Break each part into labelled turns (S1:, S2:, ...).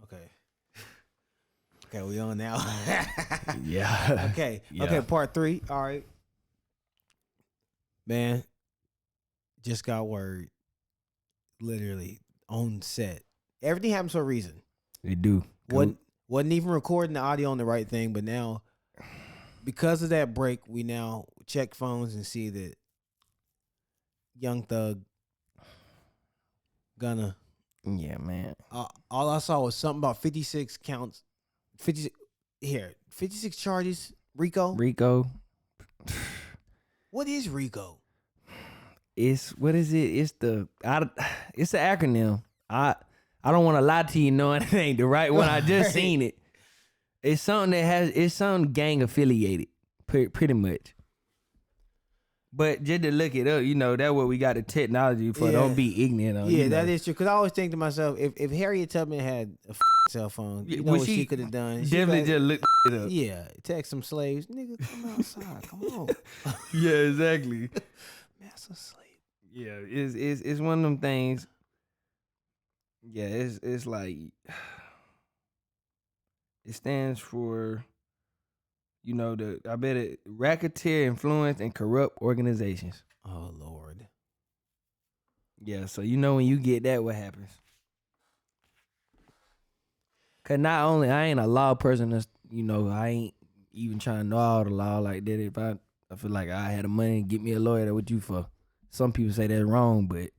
S1: Okay. Okay, we on now.
S2: Yeah.
S1: Okay.
S2: Yeah.
S1: Okay, part 3. All right. Man, just got word. Literally on set. Everything happens for a reason.
S2: They do.
S1: Wasn't even recording the audio on the right thing, but now because of that break, we now check phones and see that Young Thug, Gunna.
S2: Yeah, man.
S1: All I saw was something about 56 counts. 56 charges. Rico. What is Rico?
S2: It's what is it? It's it's an acronym. I don't want to lie to you knowing it ain't the right one. I just seen it. It's something it's some gang affiliated, pretty much. But just to look it up, that's what we got the technology for.
S1: Yeah.
S2: Don't be ignorant on.
S1: Yeah, that is true. Because I always think to myself, if Harriet Tubman had a cell phone, you know what she could have done?
S2: Definitely just look it up.
S1: Yeah, text some slaves, nigga, come outside, come on.
S2: Yeah, exactly.
S1: Master slave.
S2: Yeah, it's one of them things. Yeah, it's like it stands for, racketeer, influence, and corrupt organizations.
S1: Oh Lord.
S2: Yeah, so when you get that, what happens? Cause not only I ain't a law person, I ain't even trying to know all the law like that. If I feel like I had the money, get me a lawyer. That what you for? Some people say that's wrong, but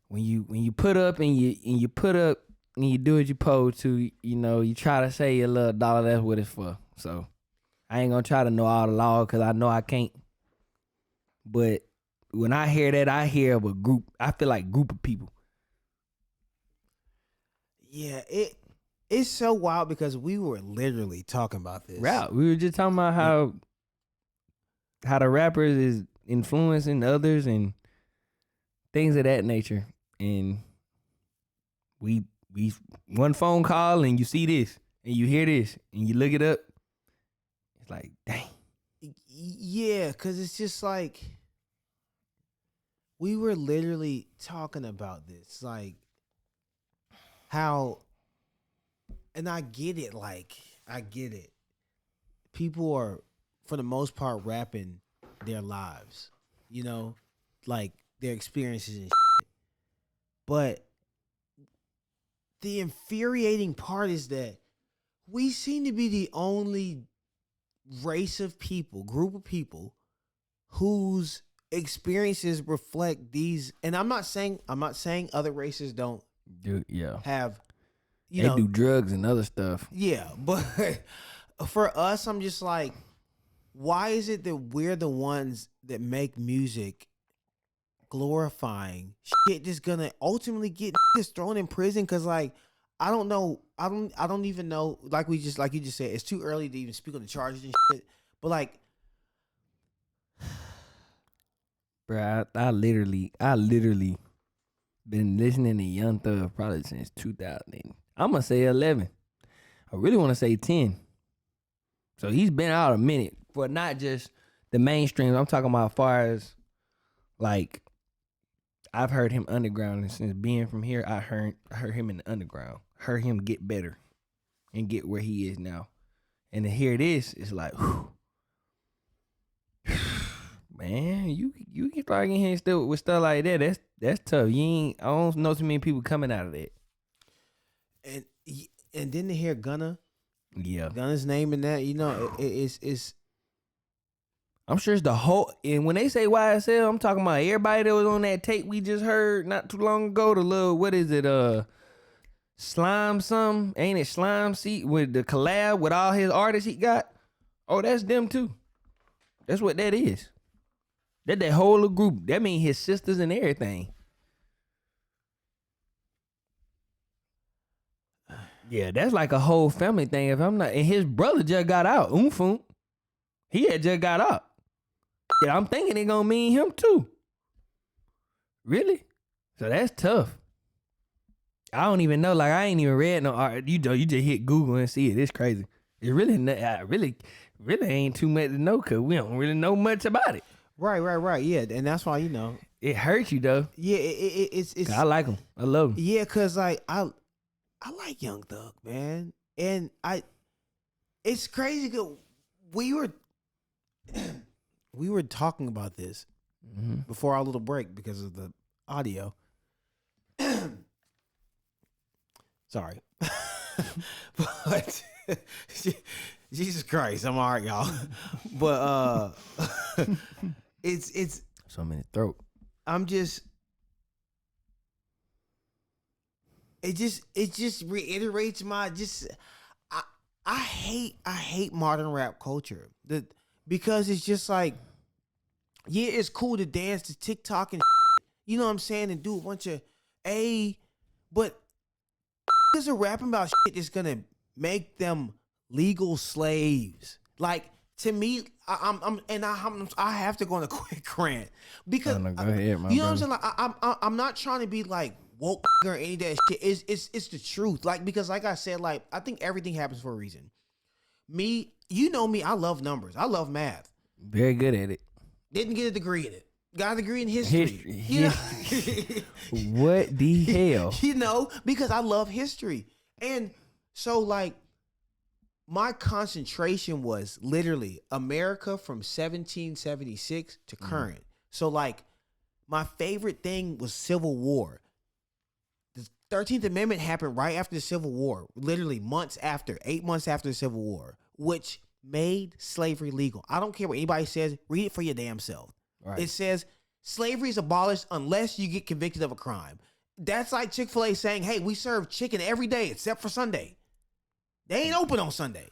S2: when you put up and you put up and you do what you supposed to, you try to say your little dollar. That's what it's for. So I ain't gonna try to know all the law because I know I can't. But when I hear that, I hear of a group. I feel like group of people.
S1: Yeah, it's so wild because we were literally talking about this.
S2: Right. We were just talking about how the rappers is influencing others and things of that nature. And we one phone call and you see this and you hear this and you look it up. It's like, dang.
S1: Yeah, because it's just like we were literally talking about this. Like how, and I get it. I get it. People are, for the most part, rapping their lives, like their experiences and shit. But the infuriating part is that we seem to be the only race of people, group of people, whose experiences reflect these. And I'm not saying other races don't have,
S2: they do drugs and other stuff.
S1: Yeah, but for us, I'm just like, why is it that we're the ones that make music glorifying shit that's gonna ultimately get niggas thrown in prison? Because I don't know, I don't even know. Like you just said, it's too early to even speak on the charges and shit. But
S2: bro, I literally been listening to Young Thug probably since 2000. I'm gonna say 11. I really want to say 10. So he's been out a minute, but not just the mainstream. I'm talking about as far as like I've heard him underground, and since being from here, I heard him in the underground. Heard him get better and get where he is now. And to hear this, it's like, whew. Man, you can start getting here still with stuff like that. That's tough. I don't know too many people coming out of that.
S1: And then to hear Gunna, Gunna's name in that, it's.
S2: I'm sure it's the whole. And when they say YSL, I'm talking about everybody that was on that tape we just heard not too long ago. The little, what is it? Slime something? Ain't it Slime Seat with the collab with all his artists he got? Oh, that's them too. That's what that is. That whole little group. That mean his sisters and everything. Yeah, that's like a whole family thing. If I'm not, and his brother just got out. Umfum. He had just got out. Yeah, I'm thinking it gonna mean him too. Really? So that's tough. I don't even know. Like I ain't even read no art. You just hit Google and see it. It's crazy. It really ain't too much to know because we don't really know much about it.
S1: Right. Yeah, and that's why
S2: it hurts you though.
S1: Yeah, it's.
S2: I like him. I love him.
S1: Yeah, cause I like Young Thug, man, and it's crazy. 'Cause we were we were talking about this before our little break because of the audio. Sorry, but Jesus Christ, I'm all right, y'all. But it's
S2: So I'm in the throat.
S1: I'm just. It just reiterates my I I hate modern rap culture. Because it's just like, yeah, it's cool to dance to TikTok and you know what I'm saying, and do a bunch of but is are rapping about shit that's gonna make them legal slaves. Like, to me, I have to go on a quick rant because
S2: Go ahead, my
S1: you know what
S2: brother.
S1: I'm saying. Like, I'm not trying to be like woke or any of that shit. It's the truth. Like, because like I said, like, I think everything happens for a reason. Me, you know me, I love numbers. I love math.
S2: Very good at it.
S1: Didn't get a degree in it. Got a degree in history. You know?
S2: What the hell?
S1: You know, because I love history. And so, like, my concentration was literally America from 1776 to current. So, like, my favorite thing was Civil War. The 13th Amendment happened right after the Civil War, literally 8 months after the Civil War, which made slavery legal. I don't care what anybody says. Read it for your damn self.
S2: Right.
S1: It says slavery is abolished unless you get convicted of a crime. That's like Chick-fil-A saying, hey, we serve chicken every day except for Sunday. They ain't open on Sunday.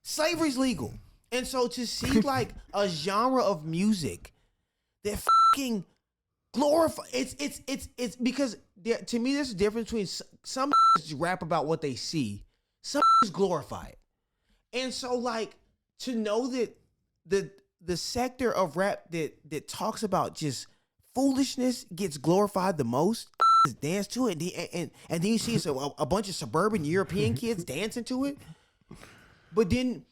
S1: Slavery's legal. And so to see like a genre of music that fucking glorify it's because to me there's a difference between some rap about what they see, some glorify it. And so, like, to know that the sector of rap that talks about just foolishness gets glorified the most, is dance to it, and then you see a bunch of suburban European kids dancing to it. But then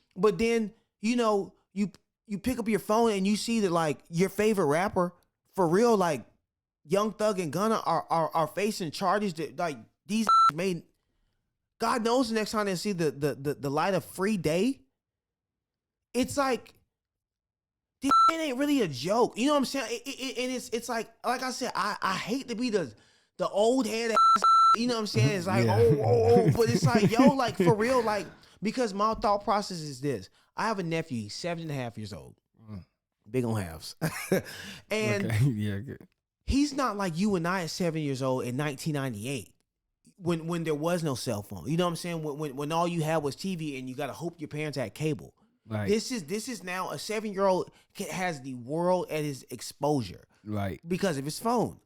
S1: you know, you pick up your phone and you see that, like, your favorite rapper for real, like Young Thug and Gunna are facing charges that, like, these made. God knows the next time they see the light of free day, it's like, this ain't really a joke. You know what I'm saying? And it's like I said, I hate to be the old head ass, you know what I'm saying? It's like, oh, but it's like, yo, like, for real, like, because my thought process is this. I have a nephew, he's 7.5 years old. Big on halves. And
S2: okay. Yeah, good.
S1: He's not like you and I at 7 years old in 1998. When there was no cell phone, you know what I'm saying? When all you had was TV and you got to hope your parents had cable.
S2: Right.
S1: This is now a 7-year-old has the world at his exposure.
S2: Right.
S1: Because of his phone.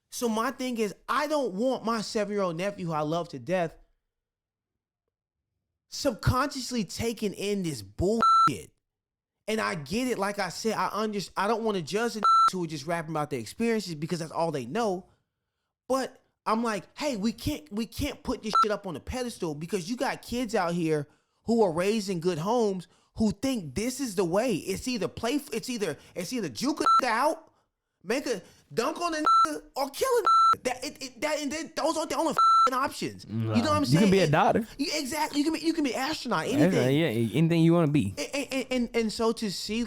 S1: So my thing is, I don't want my 7-year-old nephew, who I love to death, subconsciously taking in this bullshit. And I get it. Like I said, I don't want to judge the who are just rapping about their experiences because that's all they know. But I'm like, hey, we can't put this shit up on a pedestal because you got kids out here who are raised in good homes who think this is the way. It's either juke a out, make a dunk on a nigga, or kill a nigga. And then those are the only options. You know what I'm saying?
S2: You can be a doctor.
S1: Exactly. You can be an astronaut. Anything.
S2: Yeah, anything you want to be.
S1: And so to see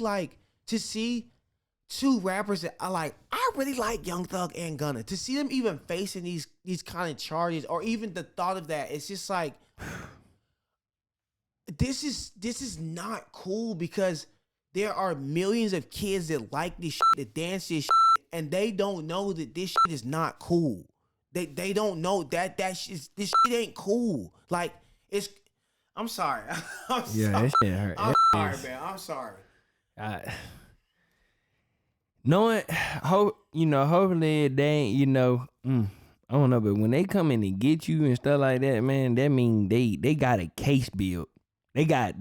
S1: two rappers that I really like Young Thug and Gunna. To see them even facing these kind of charges, or even the thought of that, it's just like, this is not cool, because there are millions of kids that like this shit, that dance this shit, and they don't know that this shit is not cool. They don't know that this shit ain't cool. Like, I'm sorry.
S2: That shit hurt.
S1: I'm sorry, man. I'm sorry.
S2: Hopefully they ain't, I don't know, but when they come in and get you and stuff like that, man, that mean they got a case built. They got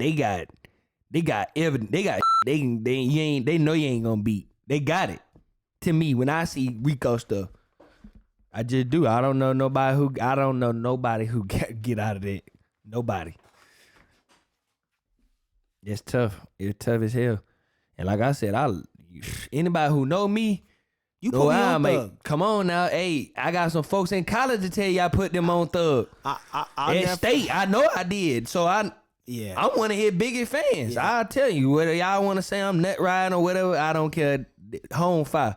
S2: evidence. They know you ain't gonna beat. They got it. To me, when I see Rico stuff, I just do. I don't know nobody who get out of that. Nobody. It's tough. It's tough as hell. And like I said, anybody who know me,
S1: You
S2: No,
S1: put me
S2: I
S1: on
S2: mate.
S1: Thug.
S2: Come on now. Hey, I got some folks in college to tell you I put them on Thug. At State, I know I did. So I'm one of his biggest fans.
S1: Yeah.
S2: I'll tell you, whether y'all want to say I'm nut riding or whatever, I don't care. Home fire.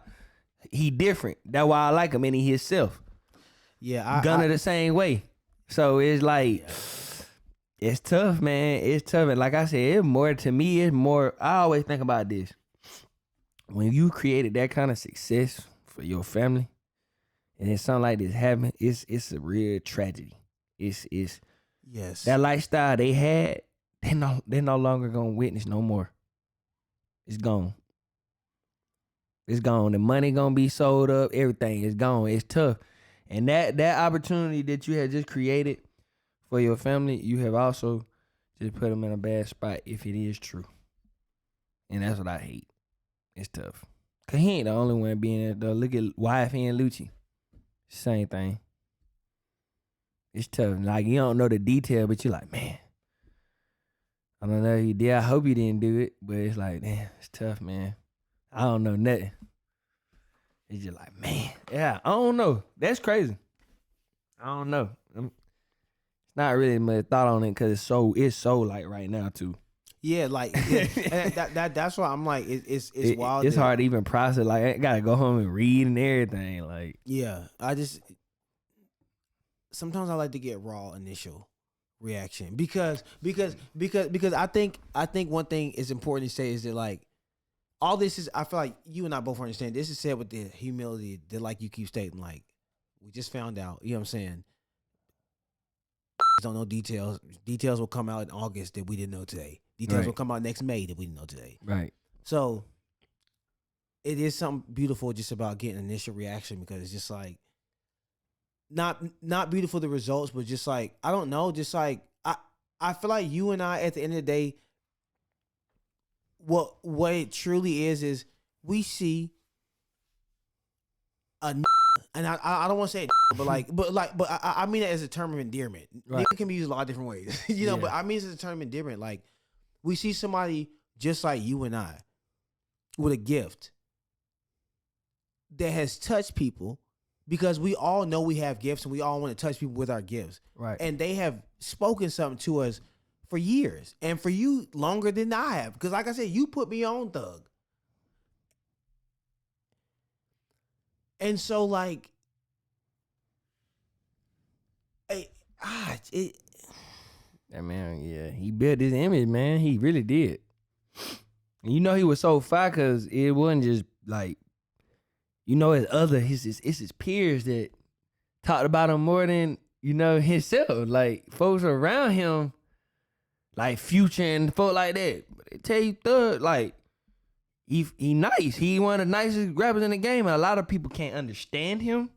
S2: He different. That's why I like him, and he himself.
S1: Yeah,
S2: Gunna the same way. So it's like, it's tough, man. It's tough. And like I said, it's more, to me, it's more, I always think about this. When you created that kind of success for your family, and then something like this happen, it's a real tragedy. It's
S1: yes.
S2: that lifestyle they had, they're no longer gonna witness no more. It's gone. It's gone. The money gonna be sold up. Everything is gone. It's tough. And that opportunity that you had just created for your family, you have also just put them in a bad spot if it is true. And that's what I hate. It's tough. Cause he ain't the only one being there though. Look at YFN and Lucci. Same thing. It's tough. Like, you don't know the detail, but you're like, man, I don't know if you did. I hope you didn't do it. But it's like, damn, it's tough, man. I don't know nothing. It's just like, man, yeah, I don't know. That's crazy. I don't know. It's not really much thought on it because it's so like right now too.
S1: Yeah, like and that's why I'm like, it's wild.
S2: It's hard to even process. Like, I gotta go home and read and everything. Like,
S1: yeah, sometimes I like to get raw initial reaction because I think one thing is important to say is that, like, all this is, I feel like you and I both understand, this is said with the humility that, like, you keep stating, like, we just found out, you know what I'm saying? Don't know details. Details will come out in August that we didn't know today. Details will come out next May that we didn't know today.
S2: Right.
S1: So it is something beautiful just about getting initial reaction, because it's just like, not beautiful the results, but just like, I don't know, just like, I feel like you and I, at the end of the day, what it truly is we see a and I don't want to say but I mean it as a term of endearment.
S2: Right.
S1: Nigga can be used a lot of different ways, you know. Yeah. But I mean it as a term of endearment. Like, we see somebody just like you and I with a gift that has touched people, because we all know we have gifts and we all want to touch people with our gifts.
S2: Right.
S1: And they have spoken something to us for years, and for you longer than I have, because like I said, you put me on Thug. And so, like, that
S2: man, yeah, he built his image, man. He really did. And you know, he was so fire because it wasn't just like, you know, it's his peers that talked about him more than, you know, himself. Like, folks around him, like Future and folk like that, they tell you Thug, like, he nice. He one of the nicest rappers in the game, and a lot of people can't understand him,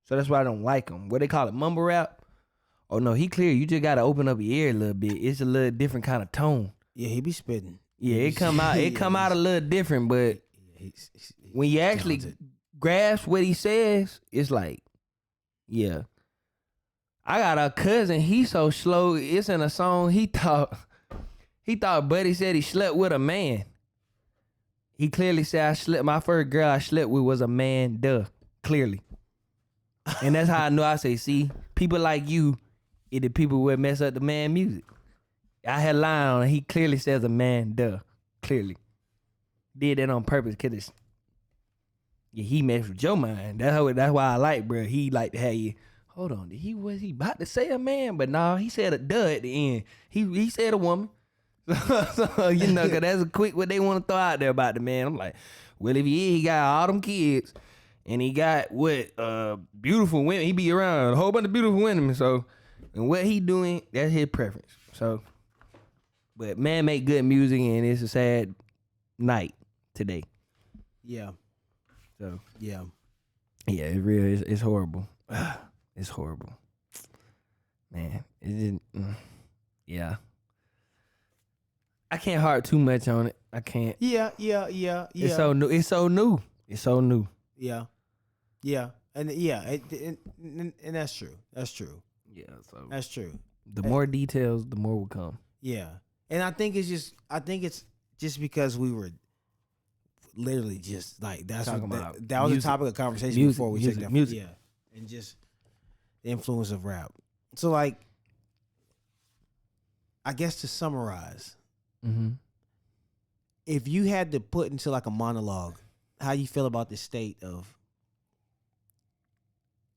S2: so that's why I don't like him. What they call it, mumble rap? Oh no, he clear. You just gotta open up your ear a little bit. It's a little different kind of tone.
S1: Yeah, he be spitting.
S2: Yeah, it come out a little different, but when you actually grasp what he says, it's like, yeah. I got a cousin, he's so slow, it's in a song, he thought Buddy said he slept with a man. He clearly said, my first girl I slept with was a man, clearly. And that's how I know. I say, see, people like you, it the people would mess up the man music. I had a line on it, he clearly says a man, clearly. Did that on purpose, cause he messed with your mind. That's why I like, bro. He like to have you, hold on, was he about to say a man? But no, he said a at the end. He said a woman. So, you know, cause that's a quick what they want to throw out there about the man. I'm like, well, if he got all them kids, and he got beautiful women. He be around a whole bunch of beautiful women. So, and what he doing, that's his preference. So, but man, make good music, and it's a sad night today.
S1: Yeah.
S2: So
S1: yeah,
S2: it's real. It's horrible. It's horrible, man. Yeah. I can't harp too much on it. I can't.
S1: Yeah.
S2: It's so new.
S1: Yeah, and that's true. That's true.
S2: Yeah, so
S1: that's true.
S2: The more details, the more will come.
S1: Yeah, and I think it's just because we were literally just like that's
S2: Talking
S1: what
S2: about
S1: that was
S2: music.
S1: a topic of conversation
S2: Music,
S1: before we
S2: music,
S1: checked that.
S2: music.
S1: Yeah, and just the influence of rap. So like, I guess to summarize,
S2: Mm-hmm.
S1: if you had to put into like a monologue, how you feel about the state of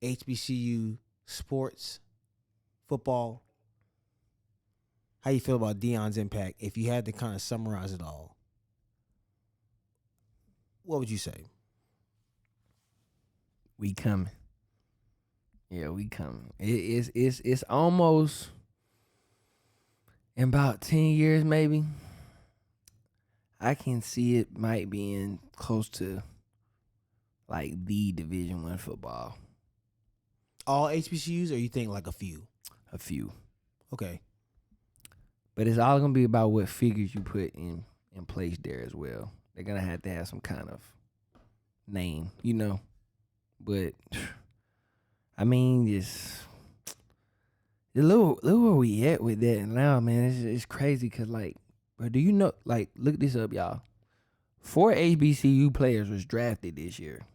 S1: HBCU sports, football, how you feel about Deion's impact, if you had to kind of summarize it all, what would you say?
S2: We coming. Yeah, we coming. It's almost in about 10 years maybe. I can see it might be in close to like the Division I football.
S1: All HBCUs, or you think like a few?
S2: A few.
S1: Okay.
S2: But it's all gonna be about what figures you put in place there as well. They're gonna have to have some kind of name, you know. But I mean, just look where we at with that now, man. It's crazy because, like, bro, do you know? Like, look this up, y'all. 4 HBCU players was drafted this year.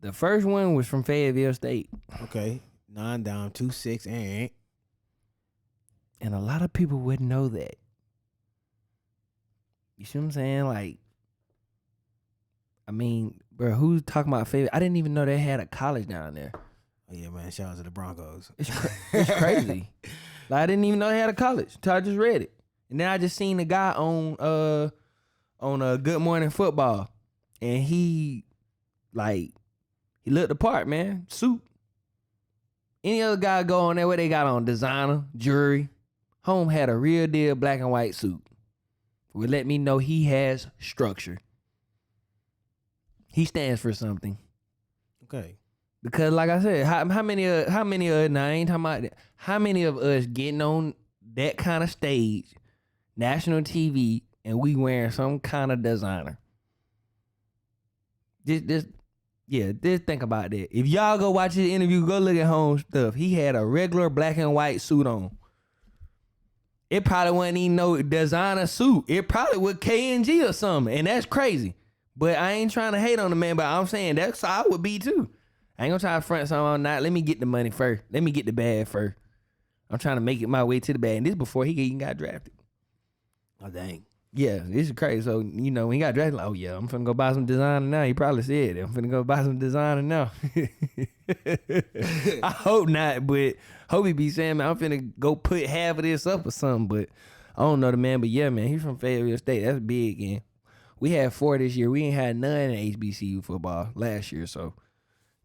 S2: The first one was from Fayetteville State.
S1: Okay. 9 down, 2-6,
S2: And a lot of people wouldn't know that. You see what I'm saying? Like, I mean, bro, who's talking about Fayetteville? I didn't even know they had a college down there.
S1: Oh, yeah, man. Shout out to the Broncos.
S2: It's crazy. Like, I didn't even know they had a college until I just read it. And then I just seen the guy on Good Morning Football. And he looked the part, man. Suit. Any other guy go on there, what they got on? Designer, jewelry. Home had a real deal black and white suit. Would let me know he has structure. He stands for something.
S1: Okay.
S2: Because like I said, how many now I ain't talking about that. How many of us getting on that kind of stage, national TV, and we wearing some kind of designer? Just think about that. If y'all go watch his interview, go look at Home stuff. He had a regular black and white suit on. It probably wasn't even no designer suit. It probably was K&G or something, and that's crazy. But I ain't trying to hate on the man, but I'm saying that's how I would be too. I ain't gonna try to front something all night. Let me get the money first. Let me get the bag first. I'm trying to make it my way to the bag. And this before he even got drafted.
S1: Oh, dang.
S2: Yeah, this is crazy. So, you know, when he got drafted, like, oh yeah, I'm finna go buy some designer now. He probably said it. I'm finna go buy some designer now. I hope not, but hope he be saying, man, I'm finna go put half of this up or something. But I don't know the man. But yeah, man, he's from Fayetteville State. That's big. And we had 4 this year. We ain't had none in HBCU football last year. So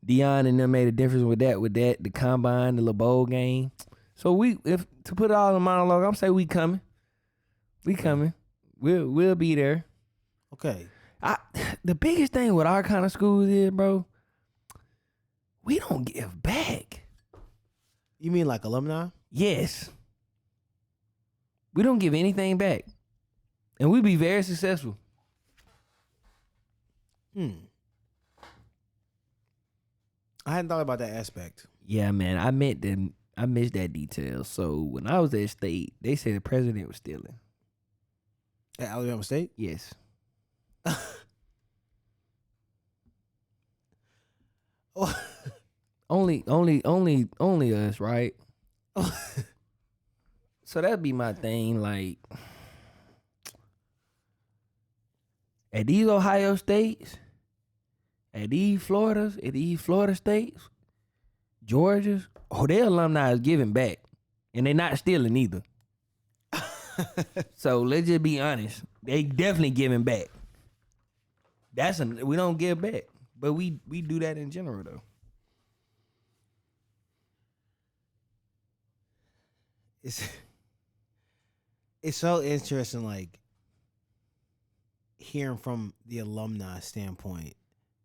S2: Deion and them made a difference with that, the combine, the little bowl game. So if to put it all in monologue, I'm saying we coming. We coming. We'll be there.
S1: Okay.
S2: The biggest thing with our kind of schools is, bro, we don't give back.
S1: You mean like alumni?
S2: Yes. We don't give anything back. And we be very successful.
S1: I hadn't thought about that aspect.
S2: Yeah, man. I missed that detail. So when I was at state, they said the president was stealing.
S1: At Alabama State?
S2: Yes. Only us, right? So that'd be my thing. Like, at these Ohio states, at these Florida states, Georgia's, their alumni is giving back, and they're not stealing either. So let's just be honest. They definitely giving back. We don't give back, but we do that in general though.
S1: It's so interesting, like hearing from the alumni standpoint,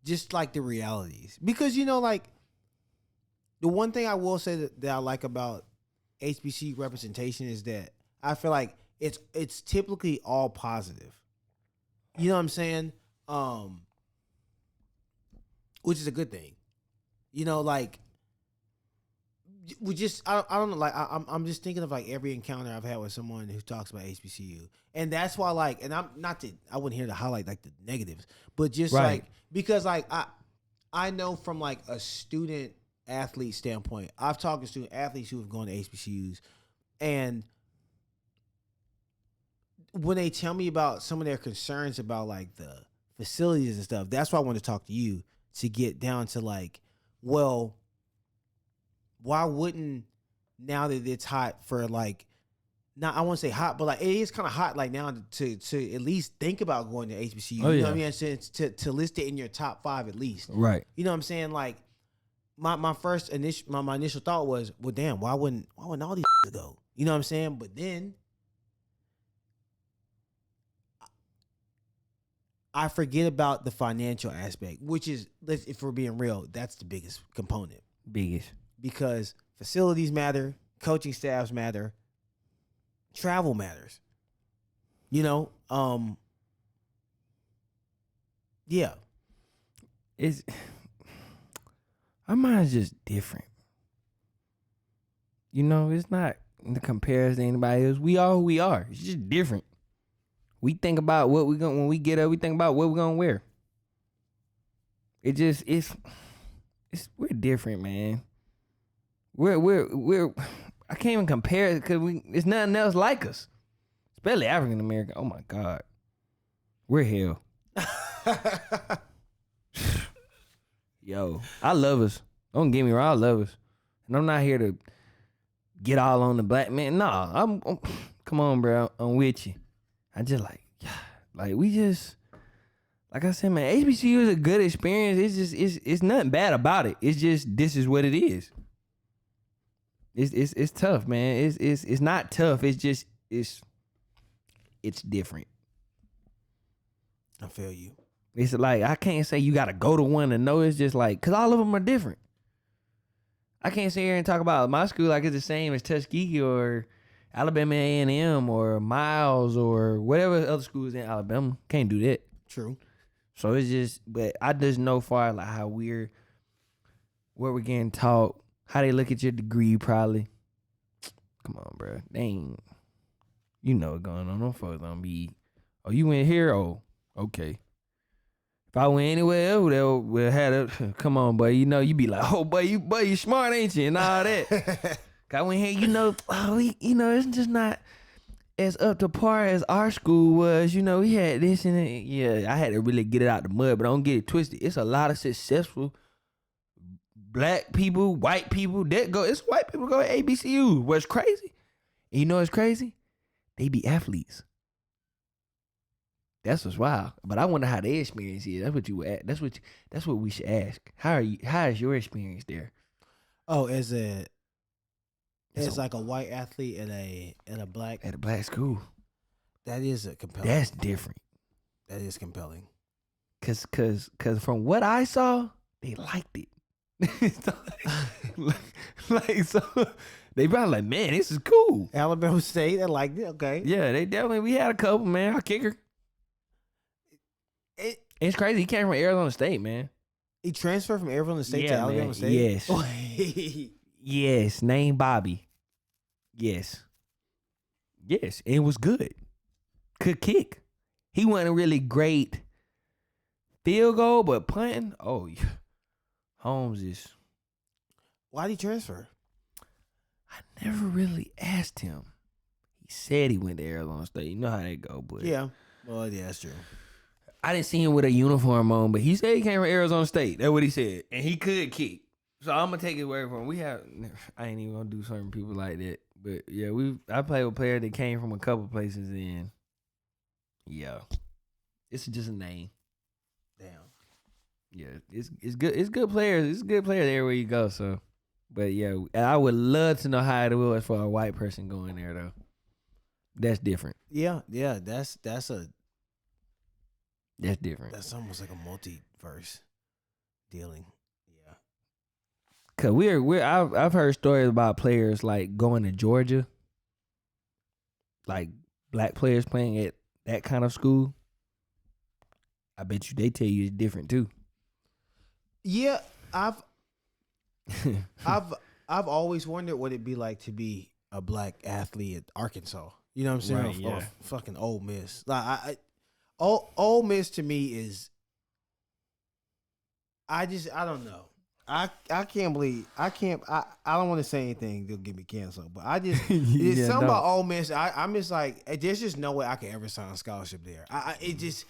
S1: just like the realities, because like the one thing I will say that I like about HBC representation is that I feel like it's typically all positive. You know what I'm saying? Which is a good thing. Like we just I don't know. Like I'm just thinking of like every encounter I've had with someone who talks about HBCU, and that's why like, and I'm not to I wouldn't here to highlight like the negatives, but just
S2: Right.
S1: like because like I know from like a student athlete standpoint, I've talked to student athletes who have gone to HBCUs, and when they tell me about some of their concerns about like the facilities and stuff, that's why I want to talk to you to get down to like, well, why wouldn't now that it's hot for like, not I won't say hot, but like it is kind of hot like now to at least think about going to HBCU.
S2: Oh,
S1: You
S2: yeah.
S1: know what I mean? To list it in your top 5 at least.
S2: Right.
S1: You know what I'm saying? Like my first initial my initial thought was, well, damn, why wouldn't all these go? You know what I'm saying? But then I forget about the financial aspect, which is, if we're being real, that's the biggest component.
S2: Biggest.
S1: Because facilities matter, coaching staffs matter, travel matters. You know, yeah.
S2: It's our mind's just different. You know, it's not in the comparison to anybody else. We are who we are. It's just different. We think about what we going when we get up. We think about what we're gonna wear. It just it's we're different, man. We're I can't even compare it because it's nothing else like us, especially African American. Oh my God, we're hell. Yo, I love us. Don't get me wrong, I love us, and I'm not here to get all on the black man. Nah, I'm come on, bro. I'm with you. I just like we just, like I said, man, HBCU is a good experience. It's just, it's nothing bad about it. It's just, this is what it is. It's tough, man. It's not tough. It's just, it's different.
S1: I feel you.
S2: It's like, I can't say you got to go to one and know. It's just like, because all of them are different. I can't sit here and talk about my school like it's the same as Tuskegee or Alabama A&M or Miles or whatever other schools in Alabama. Can't do that.
S1: True.
S2: So it's just, but I just know far like how what we're getting taught, how they look at your degree probably. Come on, bro. They ain't, you know what's going on. Them folks don't be, oh, you went here? Oh, okay. If I went anywhere else, they'll have it. Come on, boy. You know, you be like, oh, boy, you smart, ain't you? And all that. I went here, you know, it's just not as up to par as our school was. You know, we had this and that. Yeah, I had to really get it out the mud, but don't get it twisted. It's a lot of successful black people, white people that go. It's white people go to HBCU. What's crazy? And you know what's crazy? They be athletes. That's what's wild. But I wonder how their experience is. That's what you would. That's what we should ask. How is your experience there?
S1: Oh, as like a white athlete at a black
S2: school.
S1: That is a compelling.
S2: That's different.
S1: That is compelling.
S2: Cause from what I saw, they liked it. so they probably like, man, this is cool.
S1: Alabama State, they liked it. Okay.
S2: Yeah, they definitely. We had a couple, man. Our kicker. It's crazy. He came from Arizona State, man.
S1: He transferred from Arizona State to Alabama
S2: man.
S1: State.
S2: Yes. Yes. Named Bobby. Yes. Yes. And it was good. Could kick. He wasn't a really great field goal, but punting, oh, yeah. Holmes is.
S1: Why'd he transfer?
S2: I never really asked him. He said he went to Arizona State. You know how they go, but.
S1: Yeah. Well, yeah, that's true.
S2: I didn't see him with a uniform on, but he said he came from Arizona State. That's what he said. And he could kick. So I'm going to take his word for him. I ain't even going to do certain people like that. But yeah, I played with players that came from a couple places and yeah. It's just a name.
S1: Damn.
S2: Yeah, it's good. It's good players. It's good players everywhere you go. So, but yeah, I would love to know how it was for a white person going there though. That's different.
S1: Yeah. That's
S2: different.
S1: That's almost like a multiverse dealing. Yeah.
S2: Cause I've heard stories about players like going to Georgia, like black players playing at that kind of school. I bet you they tell you it's different too.
S1: Yeah, I've I've always wondered what it'd be like to be a black athlete at Arkansas. You know what I'm saying?
S2: Right, yeah.
S1: Or fucking Ole Miss. Like Ole Miss to me is. I don't know. I can't believe I don't want to say anything that'll get me canceled, but I just it's something about Ole Miss. I'm just like there's just no way I could ever sign a scholarship there. It just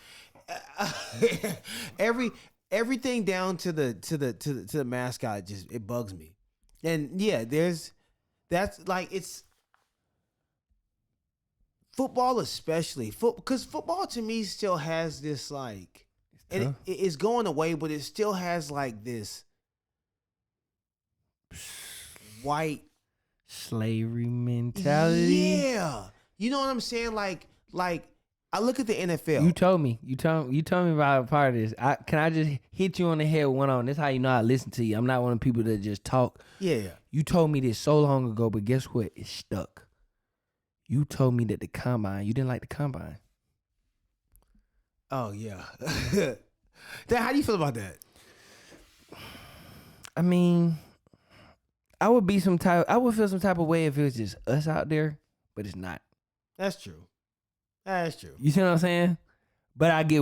S1: everything down to the mascot just it bugs me, and yeah, that's like it's football especially because football to me still has this like it's going away, but it still has like this white
S2: slavery mentality.
S1: Yeah, you know what I'm saying? Like I look at the NFL.
S2: You told me about a part of this. Can I just hit you on the head with one on? This is how you know I listen to you. I'm not one of the people that just talk.
S1: Yeah.
S2: You told me this so long ago, but guess what? It's stuck. You told me that the combine, you didn't like the combine.
S1: Oh yeah. Then how do you feel about that?
S2: I mean, I would feel some type of way if it was just us out there, but it's not.
S1: That's true. That's true.
S2: You see what I'm saying? But I get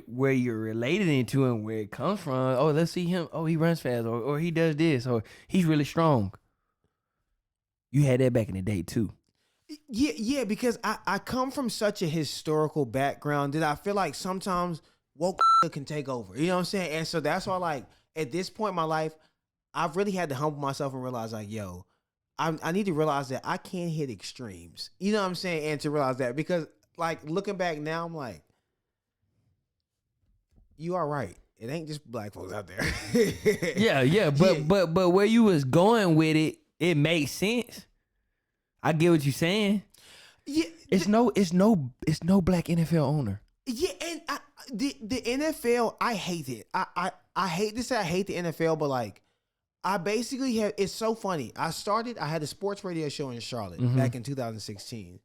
S2: where you're related into and where it comes from. Oh, let's see him. Oh, he runs fast, or he does this, or he's really strong. You had that back in the day too.
S1: Yeah, because I come from such a historical background that I feel like sometimes woke can take over. You know what I'm saying? And so that's why, like, at this point in my life, I've really had to humble myself and realize, like, yo, I need to realize that I can't hit extremes. You know what I'm saying? And to realize that because, like, looking back now, I'm like, you are right. It ain't just black folks out there.
S2: yeah. But where you was going with it, it makes sense. I get what you're saying. Yeah, it's no black NFL owner.
S1: Yeah, and the NFL, I hate it. I hate to say I hate the NFL, but like I basically have. It's so funny. I had a sports radio show in Charlotte back in 2016.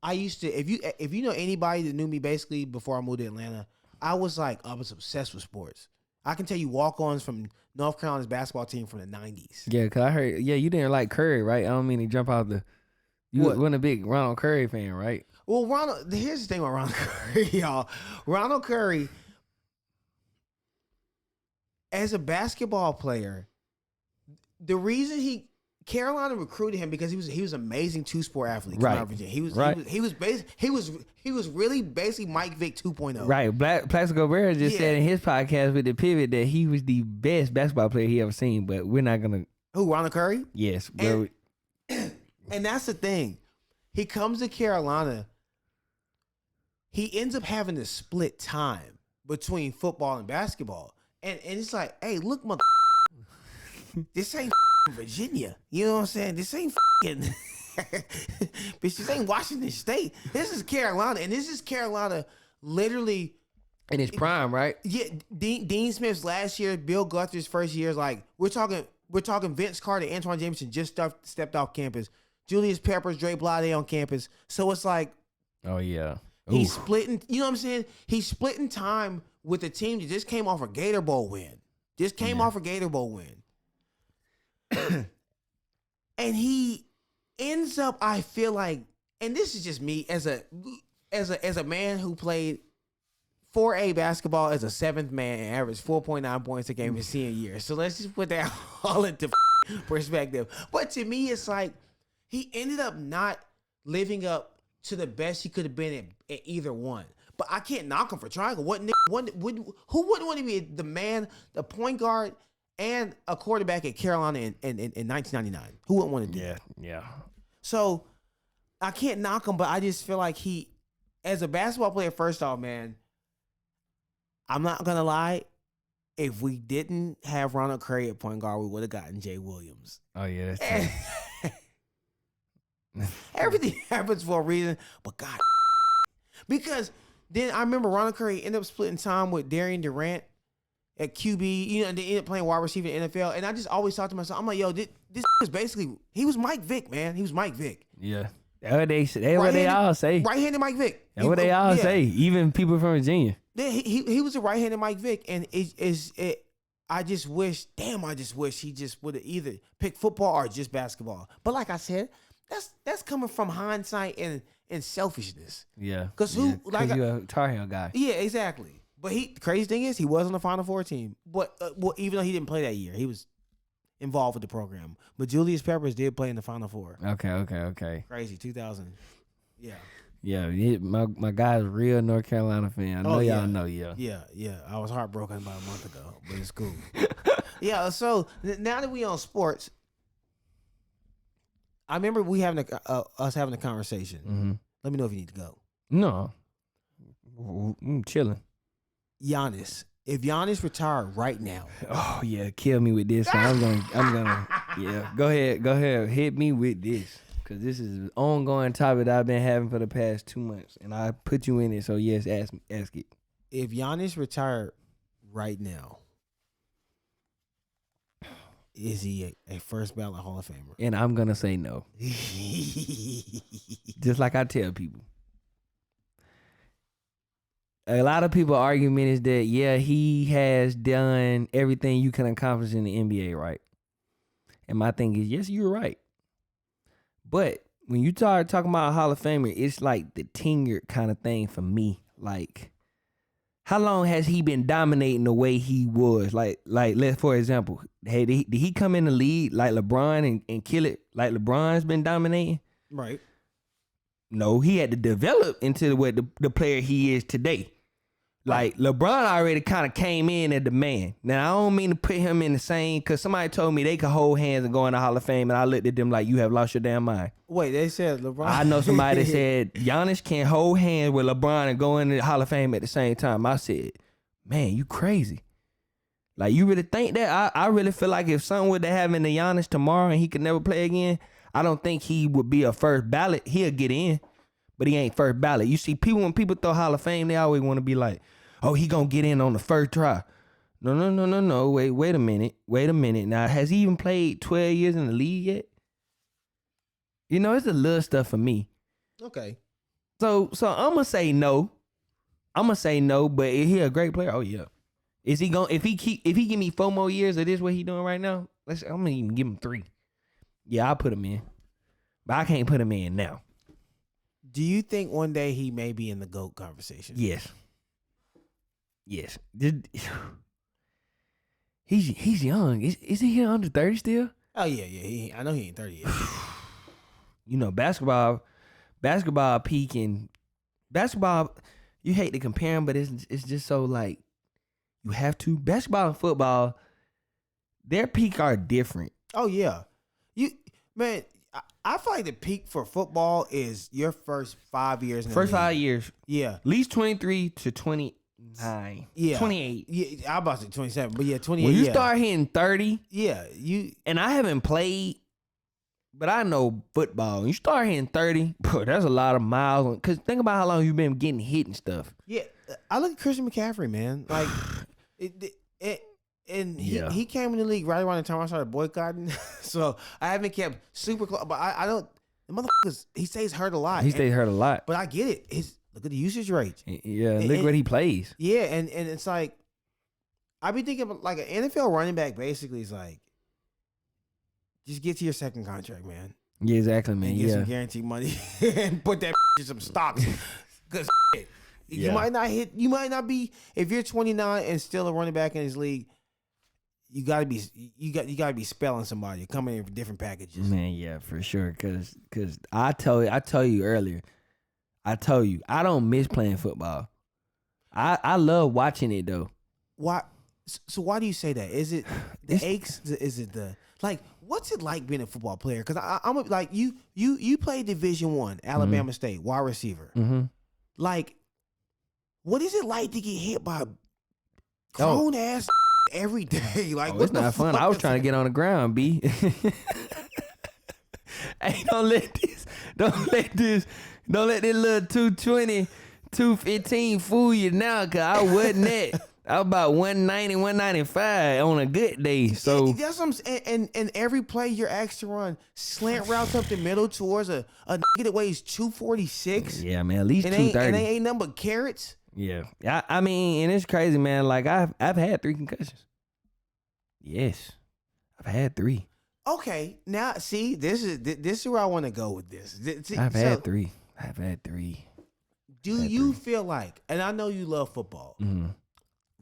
S1: I used to, if you know anybody that knew me basically before I moved to Atlanta, I was obsessed with sports. I can tell you walk-ons from North Carolina's basketball team from the 90s.
S2: Yeah, cause I heard. Yeah, you didn't like Curry, right? I don't mean to jump out the. You wasn't a big Ronald Curry fan, right?
S1: Well, here's the thing with Ronald Curry, y'all. Ronald Curry, as a basketball player, the reason Carolina recruited him because he was an amazing two-sport athlete.
S2: Right.
S1: Out of Virginia. He was really basically Mike Vick 2.0.
S2: Right. Plaxico Berra just said in his podcast with the pivot that he was the best basketball player he ever seen, but we're not gonna.
S1: Who, Ronald Curry?
S2: Yes.
S1: And that's the thing. He comes to Carolina. He ends up having to split time between football and basketball. And it's like, hey, look, this ain't Virginia. You know what I'm saying? This ain't bitch, this ain't Washington State. This is Carolina. And this is Carolina literally
S2: in his prime, right?
S1: Yeah. Dean Smith's last year, Bill Guthrie's first year is like, we're talking Vince Carter, Antoine Jameson just stepped off campus. Julius Peppers, Dre Blade on campus. So it's like,
S2: oh yeah,
S1: he's splitting. You know what I'm saying? He's splitting time with a team that just came off a Gator Bowl win. And he ends up, I feel like, and this is just me as a man who played 4A basketball as a seventh man and averaged 4.9 points a game his senior year. So let's just put that all into perspective. But to me, it's like he ended up not living up to the best he could have been at either one. But I can't knock him for trying. Who wouldn't want to be the point guard, and a quarterback at Carolina in 1999? Who wouldn't want to do that?
S2: Yeah.
S1: So I can't knock him, but I just feel like he, as a basketball player, first off, man, I'm not going to lie. If we didn't have Ronald Curry at point guard, we would have gotten Jay Williams.
S2: Oh, yeah, that's true.
S1: Everything happens for a reason, but God. Because then I remember Ronald Curry ended up splitting time with Darian Durant at QB, you know, and they ended up playing wide receiver in the NFL. And I just always thought to myself, I'm like, yo, this is basically, he was Mike Vick, man. He was Mike Vick.
S2: Yeah. That's what they all say.
S1: Right-handed Mike Vick.
S2: That's what they all say, even people from Virginia.
S1: Yeah, he was a right-handed Mike Vick, and I just wish he just would have either picked football or just basketball. But like I said, that's coming from hindsight and selfishness.
S2: Yeah.
S1: Because
S2: you're a Tar Heel guy.
S1: Yeah, exactly. But the crazy thing is, he was on the Final Four team. But even though he didn't play that year, he was involved with the program. But Julius Peppers did play in the Final Four.
S2: Okay.
S1: Crazy, 2000. Yeah.
S2: Yeah, my guy's a real North Carolina fan. I know y'all know, yeah.
S1: Yeah. I was heartbroken about a month ago, but it's cool. Yeah, so now that we on sports, I remember we having us having a conversation.
S2: Mm-hmm.
S1: Let me know if you need to go.
S2: No. I'm chilling.
S1: Giannis. If Giannis retired right now.
S2: Oh, yeah, kill me with this. I'm gonna, yeah. Go ahead. Hit me with this. Because this is an ongoing topic that I've been having for the past 2 months. And I put you in it, so yes, ask it.
S1: If Giannis retired right now, is he a first ballot Hall of Famer?
S2: And I'm going to say no. Just like I tell people. A lot of people argument is that, yeah, he has done everything you can accomplish in the NBA, right? And my thing is, yes, you're right. But when you start talking about a Hall of Famer, it's like the tenured kind of thing for me. Like, how long has he been dominating the way he was? Like, let's for example, hey, did he come in the league like LeBron and kill it like LeBron's been dominating?
S1: Right.
S2: No, he had to develop into what the player he is today. Like, LeBron already kind of came in as the man. Now, I don't mean to put him in the same, because somebody told me they could hold hands and go in the Hall of Fame, and I looked at them like, you have lost your damn mind.
S1: Wait, they said LeBron?
S2: I know somebody that said Giannis can't hold hands with LeBron and go in the Hall of Fame at the same time. I said, man, you crazy. Like, you really think that? I really feel like if something were to happen to Giannis tomorrow and he could never play again, I don't think he would be a first ballot. He'll get in, but he ain't first ballot. You see, when people throw Hall of Fame, they always want to be like, oh, he gonna get in on the first try. No. Wait a minute. Now, has he even played 12 years in the league yet? You know, it's the little stuff for me.
S1: Okay.
S2: So I'm gonna say no. But is he a great player? Oh yeah. Is he going? If he give me 4 more years of this, what he doing right now? I'm gonna even give him 3. Yeah, I'll put him in, but I can't put him in now.
S1: Do you think one day he may be in the GOAT conversation?
S2: Yes. He's young. Is he under 30 still?
S1: Oh yeah. I know he ain't 30 yet.
S2: You know, basketball peaking. Basketball, you hate to compare them, but it's just so like you have to. Basketball and football, their peak are different.
S1: Oh yeah, I feel like the peak for football is your first 5 years.
S2: First 5 years,
S1: yeah,
S2: at least 23 to 29,
S1: yeah,
S2: 28.
S1: Yeah, I'm about to say 27, but yeah, 28.
S2: When you start hitting 30,
S1: yeah,
S2: and I haven't played, but I know football. When you start hitting 30, bro, that's a lot of miles. Because think about how long you've been getting hit and stuff.
S1: Yeah, I look at Christian McCaffrey, man. Like, he came in the league right around the time I started boycotting. So I haven't kept super close. But I don't. The motherfuckers, he stays hurt a lot. But I get it. Look at the usage rate.
S2: Yeah, look what he plays.
S1: Yeah, and it's like, I be thinking about, like, an NFL running back basically is like, just get to your second contract, man.
S2: Yeah, exactly, man.
S1: And get some guaranteed money and put that in some stocks. Because you might not be, if you're 29 and still a running back in this league, you gotta be spelling somebody, coming in for different packages.
S2: Man, yeah, for sure. Cause I told you earlier, I don't miss playing football. I love watching it though.
S1: Why? So why do you say that? Is it the aches? Is it the, like, what's it like being a football player? Because I'm like, you played Division I, Alabama State, wide receiver.
S2: Mm-hmm.
S1: Like, what is it like to get hit by grown ass every day? Like,
S2: it's not fun. I was trying to get on the ground, B. Hey, don't let this little 220, 215 fool you now, cause I wasn't that. I was about 190, 195 on a good day. So
S1: that's what I'm saying. And every play you're asked to run slant routes up the middle towards a nigga that weighs 246.
S2: Yeah, man, at least 230.
S1: And they ain't nothing but carrots.
S2: Yeah. I mean, and it's crazy, man. Like, I've had 3 concussions. Yes, I've had 3.
S1: Okay, now see, this is where I want to go with this.
S2: I've had 3. I've had 3.
S1: Do you feel like, and I know you love football,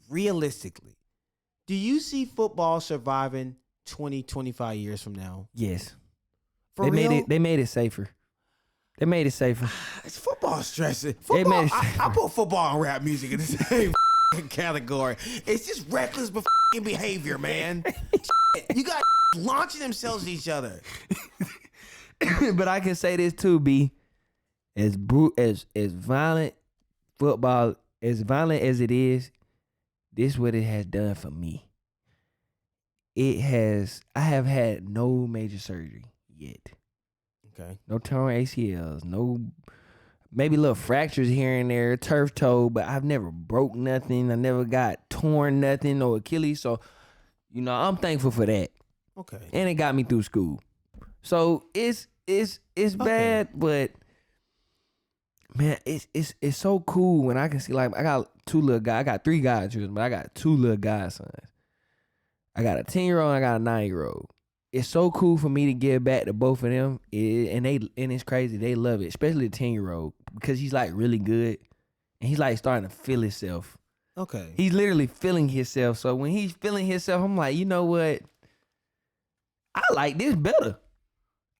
S1: realistically, do you see football surviving 20, 25 years from now?
S2: Yes.
S1: For real?
S2: They made it safer. They made it safer.
S1: It's football stressing. Football, I put football and rap music in the same category. It's just reckless behavior, man. You got launching themselves at each other.
S2: But I can say this too, B. As violent football, as violent as it is, this is what it has done for me. I have had no major surgery yet.
S1: Okay.
S2: No torn ACLs, no maybe little fractures here and there, turf toe, but I've never broke nothing. I never got torn nothing, no Achilles. So, I'm thankful for that.
S1: Okay.
S2: And it got me through school. So it's bad, but man, it's so cool when I can see, like, I got 2 little guys. I got 3 godchildren, but I got 2 little godsons. I got a 10-year-old and I got a 9-year-old. It's so cool for me to give back to both of them, and it's crazy. They love it, especially the 10-year-old, because he's like really good, and he's like starting to feel himself.
S1: Okay.
S2: He's literally feeling himself. So when he's feeling himself, I'm like, you know what? I like this better.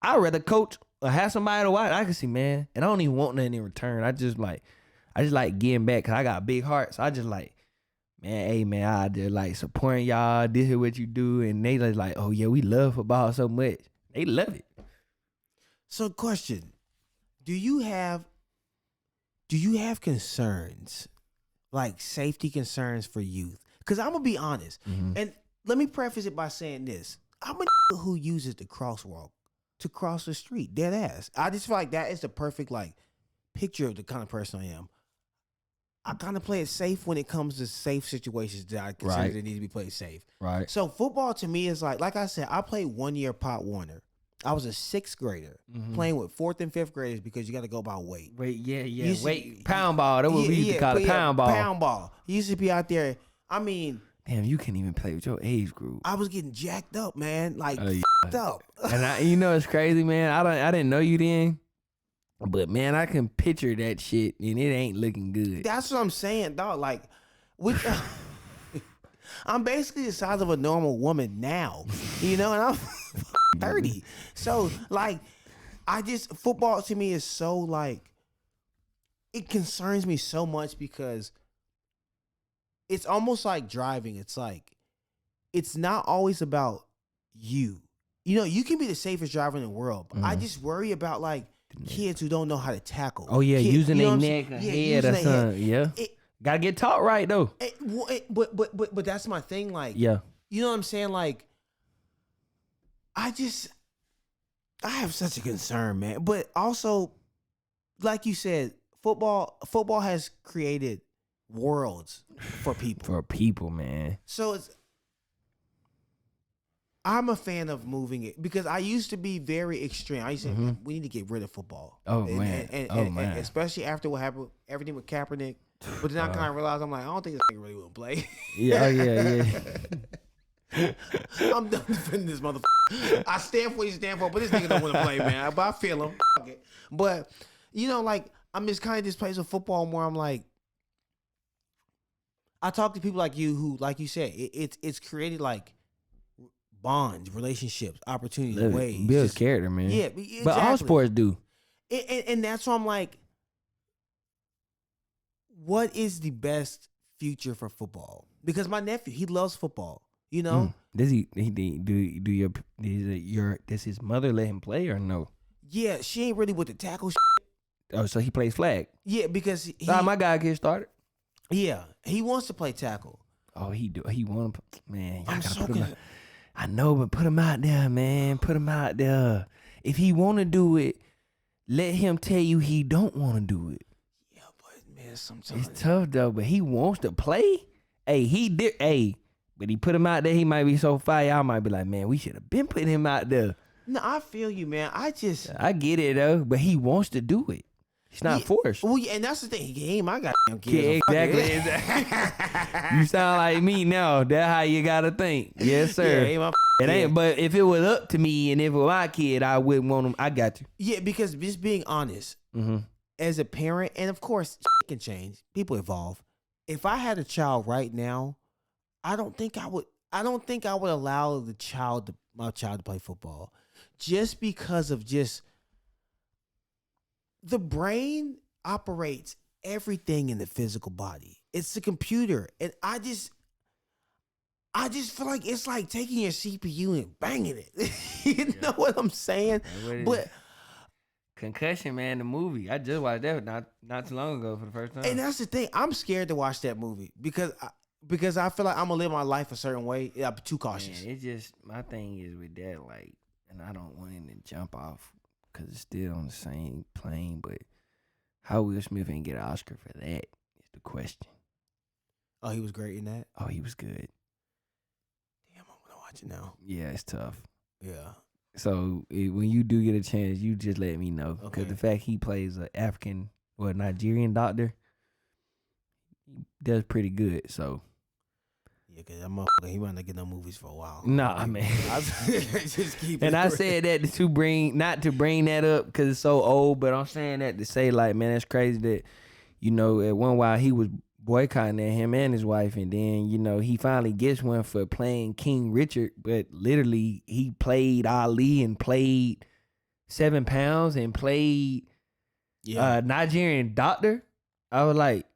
S2: I'd rather coach or have somebody to watch. I can see, man, and I don't even want nothing in return. I just like getting back because I got a big heart. So I just like, man, hey, man, I just like supporting y'all. This is what you do. And they just like, oh, yeah, we love football so much. They love it.
S1: So, question, do you have concerns, like safety concerns for youth? Because I'm going to be honest.
S2: Mm-hmm.
S1: And let me preface it by saying this. I'm a who uses the crosswalk to cross the street, dead ass. I just feel like that is the perfect, like, picture of the kind of person I am. I kind of play it safe when it comes to safe situations that I consider that need to be played safe.
S2: Right.
S1: So football to me is like I said, I played 1 year Pop Warner. I was a 6th grader playing with 4th and 5th graders because you got to go by weight.
S2: Pound ball. That's what we used to call it, pound ball.
S1: Pound ball. You used to be out there. I mean,
S2: damn, you can't even play with your age group.
S1: I was getting jacked up, man. Like, up.
S2: And it's crazy, man. I didn't know you then. But, man, I can picture that shit, and it ain't looking good.
S1: That's what I'm saying, dog. Like, I'm basically the size of a normal woman now, and I'm 30. So, like, football to me is so, like, it concerns me so much because it's almost like driving. It's like, it's not always about you. You can be the safest driver in the world, but I just worry about, like, kids who don't know how to tackle.
S2: Oh, yeah, using their neck or head or something. Yeah. Gotta get taught right, though.
S1: But that's my thing. Like,
S2: yeah.
S1: You know what I'm saying? Like, I have such a concern, man. But also, like you said, football has created worlds for people.
S2: For people, man.
S1: So I'm a fan of moving it because I used to be very extreme. I used to say, we need to get rid of football.
S2: Oh, man.
S1: And especially after what happened, everything with Kaepernick. But then I kind of realized, I'm like, I don't think this nigga really will play.
S2: Yeah.
S1: I'm done defending this motherfucker. I stand for what you stand for, but this nigga don't want to play, man. But I feel him. But, like, I'm just kind of this place of football where I'm like, I talk to people like you who, like you said, it's created, like, bonds, relationships, opportunities, ways.
S2: Builds character, man.
S1: Yeah, exactly.
S2: But all sports do.
S1: And that's why I'm like, what is the best future for football? Because my nephew, he loves football.
S2: Does does his mother let him play or no?
S1: Yeah, she ain't really with the tackle.
S2: Oh, so he plays flag.
S1: Yeah, because
S2: my guy get started.
S1: Yeah, he wants to play tackle.
S2: Oh, he do. He want to. Man,
S1: I'm so good.
S2: I know, but put him out there, man. Put him out there. If he want to do it, let him tell you he don't want to do it.
S1: Yeah, but man, sometimes
S2: it's tough though. But he wants to play. Hey, he did. Hey, but he put him out there. He might be so fire. Y'all might be like, man, we should have been putting him out there.
S1: No, I feel you, man. I get
S2: it though, but he wants to do it. It's not forced.
S1: Well, yeah, and that's the thing. He ain't my goddamn kid.
S2: Yeah, exactly. You sound like me now. That's how you gotta think. Yes, sir.
S1: Yeah, ain't my
S2: it ain't. But if it was up to me and if it was my kid, I wouldn't want him. I got you.
S1: Yeah, because just being honest, as a parent, and of course, can change. People evolve. If I had a child right now, I don't think I would allow my child to play football, just because of just the brain operates everything in the physical body. It's the computer, and I just feel like it's like taking your CPU and banging it. You know what I'm saying? But
S2: Concussion, man, the movie. I just watched that not too long ago for the first time.
S1: And that's the thing. I'm scared to watch that movie because I feel like I'm gonna live my life a certain way. I'm too cautious.
S2: Man, it's just my thing is with that, like, and I don't want him to jump off because it's still on the same plane. But how Will Smith ain't get an Oscar for that is the question.
S1: Oh, he was great in that.
S2: Oh, he was good.
S1: Damn, I'm gonna watch it now.
S2: Yeah, it's tough.
S1: Yeah.
S2: So when you do get a chance, you just let me know. Because
S1: Okay.
S2: the fact he plays an African or Nigerian doctor, he does pretty good. So
S1: yeah, because that motherfucker, he might not get no movies for a while.
S2: Nah, man.
S1: Just keep it.
S2: And I
S1: real.
S2: said that not to bring that up because it's so old, but I'm saying that to say, like, man, that's crazy that, you know, at one while he was boycotting at him and his wife, and then, you know, he finally gets one for playing King Richard, but literally he played Ali and played 7 pounds and played Nigerian doctor. I was like,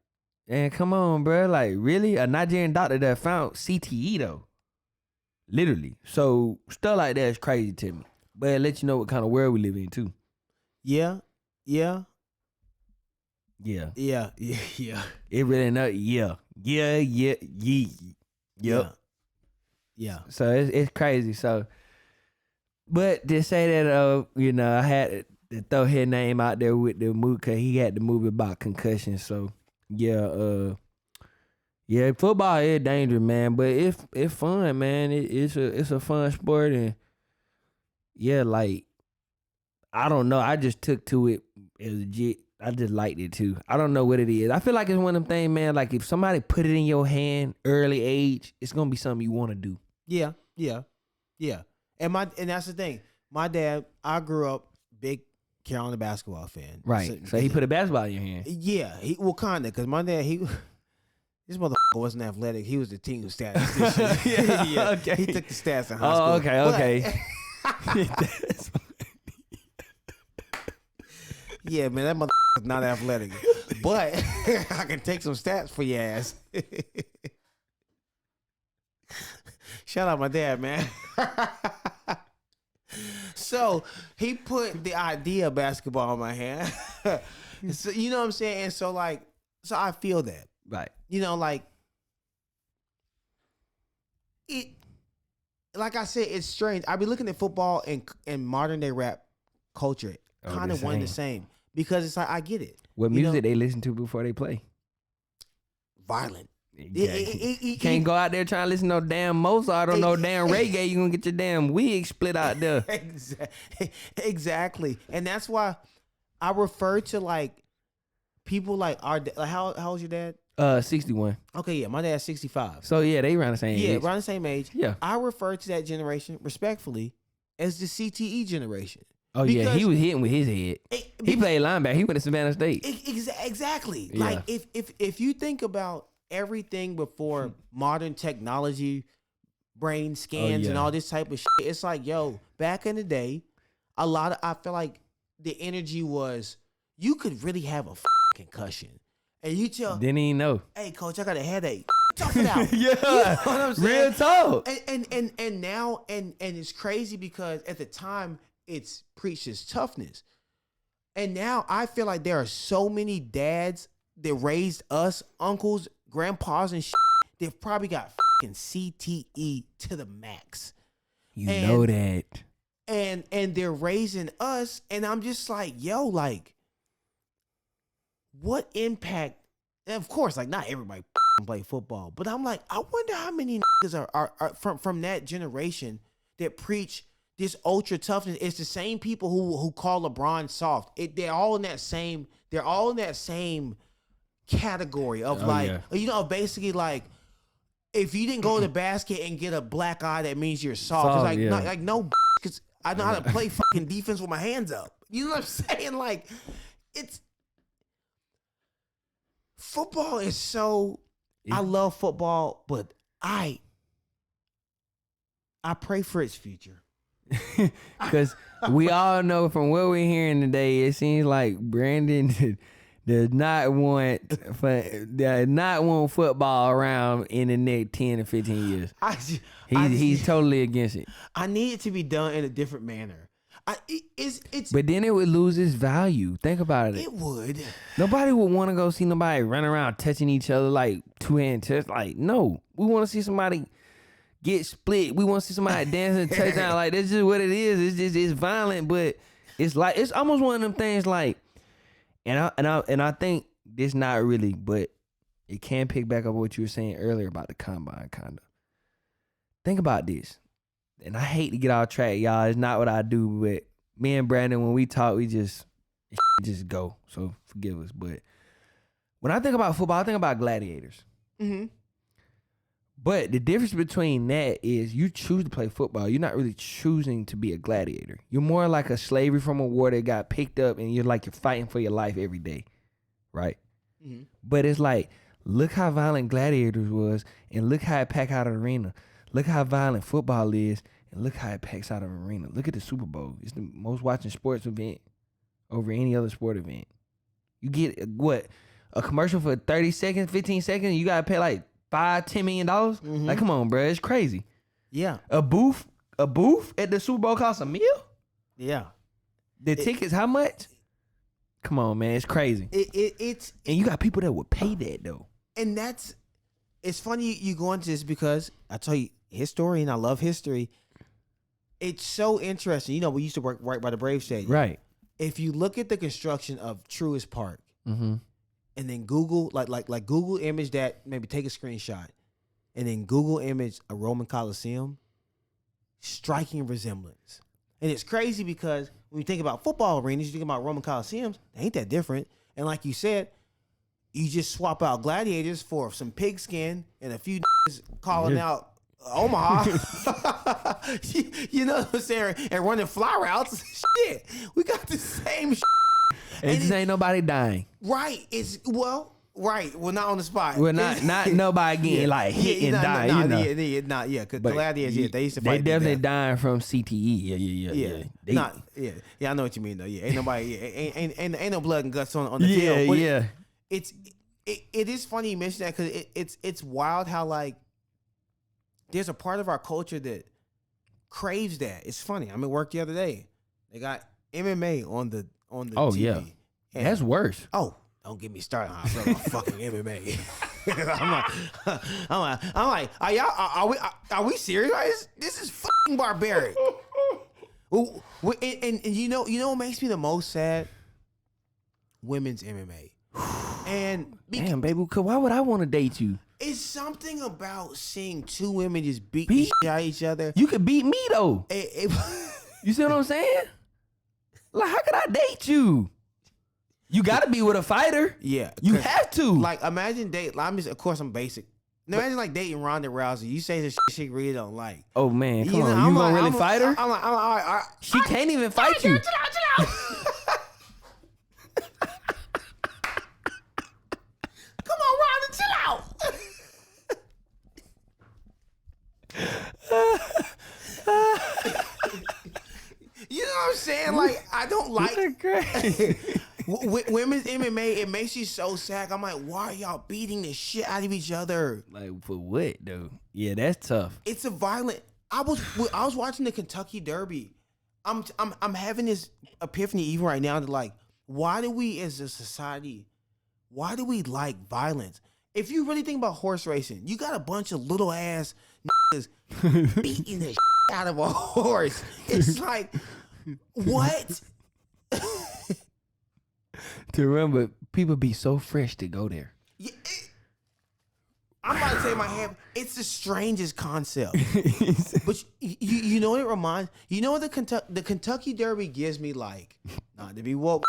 S2: man, come on, bro. Like, really? A Nigerian doctor that found CTE, though. Literally. So, stuff like that is crazy to me. But it lets you know what kind of world we live in, too.
S1: Yeah.
S2: Yeah. It really not. Yeah. So it's crazy. So, but to say that, you know, I had to throw his name out there with the movie because he had the movie about concussion. So, yeah, football is dangerous, man. But it's fun, man. It's a fun sport, and yeah, like, I don't know. I just took to it as legit. I just liked it too. I don't know what it is. I feel like it's one of them things, man. Like, if somebody put it in your hand early age, it's gonna be something you want to do.
S1: Yeah. And that's the thing. My dad, I grew up big Carolina basketball fan.
S2: Right. So he put a basketball in your hand.
S1: Yeah. Kinda, because my dad, this motherfucker wasn't athletic. He was the team statistician. Yeah. Okay. He took the stats in high school.
S2: Okay.
S1: Yeah, man, that motherfucker's not athletic. But I can take some stats for your ass. Shout out my dad, man. So he put the idea of basketball in my hand. So, you know what I'm saying? And so I feel that.
S2: Right.
S1: You know, like I said, it's strange. I be looking at football and modern day rap culture kind of one and the same. Because it's like, I get it.
S2: What music they listen to before they play?
S1: Violent.
S2: Exactly. You can't go out there trying to listen to no damn Mozart or no damn reggae. You're going to get your damn wig split out there.
S1: Exactly. And that's why I refer to, like, people like how old's your dad?
S2: 61.
S1: Okay, yeah. My dad's 65.
S2: So, yeah, they around the same age.
S1: Yeah, around the same age.
S2: Yeah.
S1: I refer to that generation, respectfully, as the CTE generation.
S2: Oh, yeah, he was hitting with his head. He played linebacker. He went to Savannah State.
S1: Exactly.
S2: Yeah.
S1: Like, if you think about everything before modern technology, brain scans and all this type of shit, it's like, yo, back in the day, I feel like the energy was, you could really have a concussion. And you tell,
S2: Didn't even know.
S1: Hey, coach, I got a headache. Tough it out.
S2: Yeah.
S1: You know what I'm saying?
S2: Real talk.
S1: And now, and it's crazy because at the time, it's preached as toughness. And now I feel like there are so many dads that raised us, uncles, grandpas and shit, they've probably got fucking CTE to the max.
S2: You know that.
S1: And they're raising us, and I'm just like, yo, like, what impact? And of course, like, not everybody play football, but I'm like, I wonder how many niggas are from that generation that preach this ultra toughness. It's the same people who call LeBron soft. They're all in that same category of basically like, if you didn't go to the basket and get a black eye, that means you're soft. It's like no, because I know how to play fucking defense with my hands up. You know what I'm saying? Like, it's football is so. I love football, but I pray for its future.
S2: Because we all know from what we're hearing today, it seems like Brandon does not want football around in the next 10 or 15 years. He's totally against it.
S1: I need it to be done in a different manner.
S2: But then it would lose its value. Think about it.
S1: It would.
S2: Nobody would want to go see nobody run around touching each other like two-hand touch. Like, no. We want to see somebody get split. We want to see somebody dancing touchdown. Like, that's just what it is. It's violent, but it's like, it's almost one of them things like, and I think this not really, but it can pick back up what you were saying earlier about the combine, kind of. Think about this. And I hate to get off track, y'all. It's not what I do, but me and Brandon, when we talk, we just go. So forgive us. But when I think about football, I think about gladiators. Mm-hmm. But the difference between that is you choose to play football. You're not really choosing to be a gladiator. You're more like a slavery from a war that got picked up, and you're fighting for your life every day, right? Mm-hmm. But it's like, look how violent gladiators was, and look how it packed out an arena. Look how violent football is, and look how it packs out an arena. Look at the Super Bowl. It's the most watching sports event over any other sport event. You get, a commercial for 30 seconds, 15 seconds, you got to pay like $5-10 million? Mm-hmm. Like, come on, bro. It's crazy.
S1: Yeah.
S2: A booth at the Super Bowl costs $1 million?
S1: Yeah.
S2: The tickets, how much? Come on, man. It's crazy. And you got people that would pay that, though.
S1: And it's funny you go into this because I tell you, historian, I love history. It's so interesting. You know, we used to work right by the Braves Stadium.
S2: Right.
S1: If you look at the construction of Truist Park,
S2: mm-hmm.
S1: and then Google, like Google image that, maybe take a screenshot, and then Google image a Roman Coliseum, striking resemblance. And it's crazy because when you think about football arenas, you think about Roman Coliseums, they ain't that different. And like you said, you just swap out gladiators for some pigskin and a few calling out Omaha. You know what I'm saying? And running fly routes. Shit. We got the same shit.
S2: And just ain't nobody dying.
S1: Right. Right. Well, not on the spot.
S2: Well, not nobody getting hit and dying.
S1: Because gladiators, they used to fight.
S2: They definitely dying from CTE.
S1: Yeah. I know what you mean though. Yeah, ain't nobody. Ain't no blood and guts on the field. But
S2: yeah.
S1: It is funny you mention that because it's wild how like there's a part of our culture that craves that. It's funny. I'm at work the other day. They got MMA on the TV.
S2: Yeah. And that's worse.
S1: Oh, don't get me started on fucking MMA. I'm like, are we serious? This is fucking barbaric. And you know what makes me the most sad? Women's MMA. And
S2: damn, baby, why would I want to date you?
S1: It's something about seeing two women just beat the shit out of each other.
S2: You could beat me though. You see what I'm saying? Like, how could I date you? You got to be with a fighter.
S1: Yeah,
S2: you have to.
S1: Like, imagine date. Of course, I'm basic. Imagine like dating Ronda Rousey. You say the shit she really don't like.
S2: Oh man, come on, you gonna really fight her?
S1: I'm like,
S2: she can't even fight you.
S1: Chill out. Come on, Ronda, chill out. You know what I'm saying? Like, I don't like women's MMA. It makes you so sad. I'm like, why are y'all beating the shit out of each other?
S2: Like, for what, though? Yeah, that's tough.
S1: It's a violent. I was watching the Kentucky Derby. I'm having this epiphany even right now. That like, why do we as a society, why do we like violence? If you really think about horse racing, you got a bunch of little ass niggas beating the shit out of a horse. It's like, what?
S2: To remember, people be so fresh to go there.
S1: Yeah, I'm about to tell you my head. It's the strangest concept. But you know what it reminds? You know what the Kentucky Derby gives me like? Not to be woke.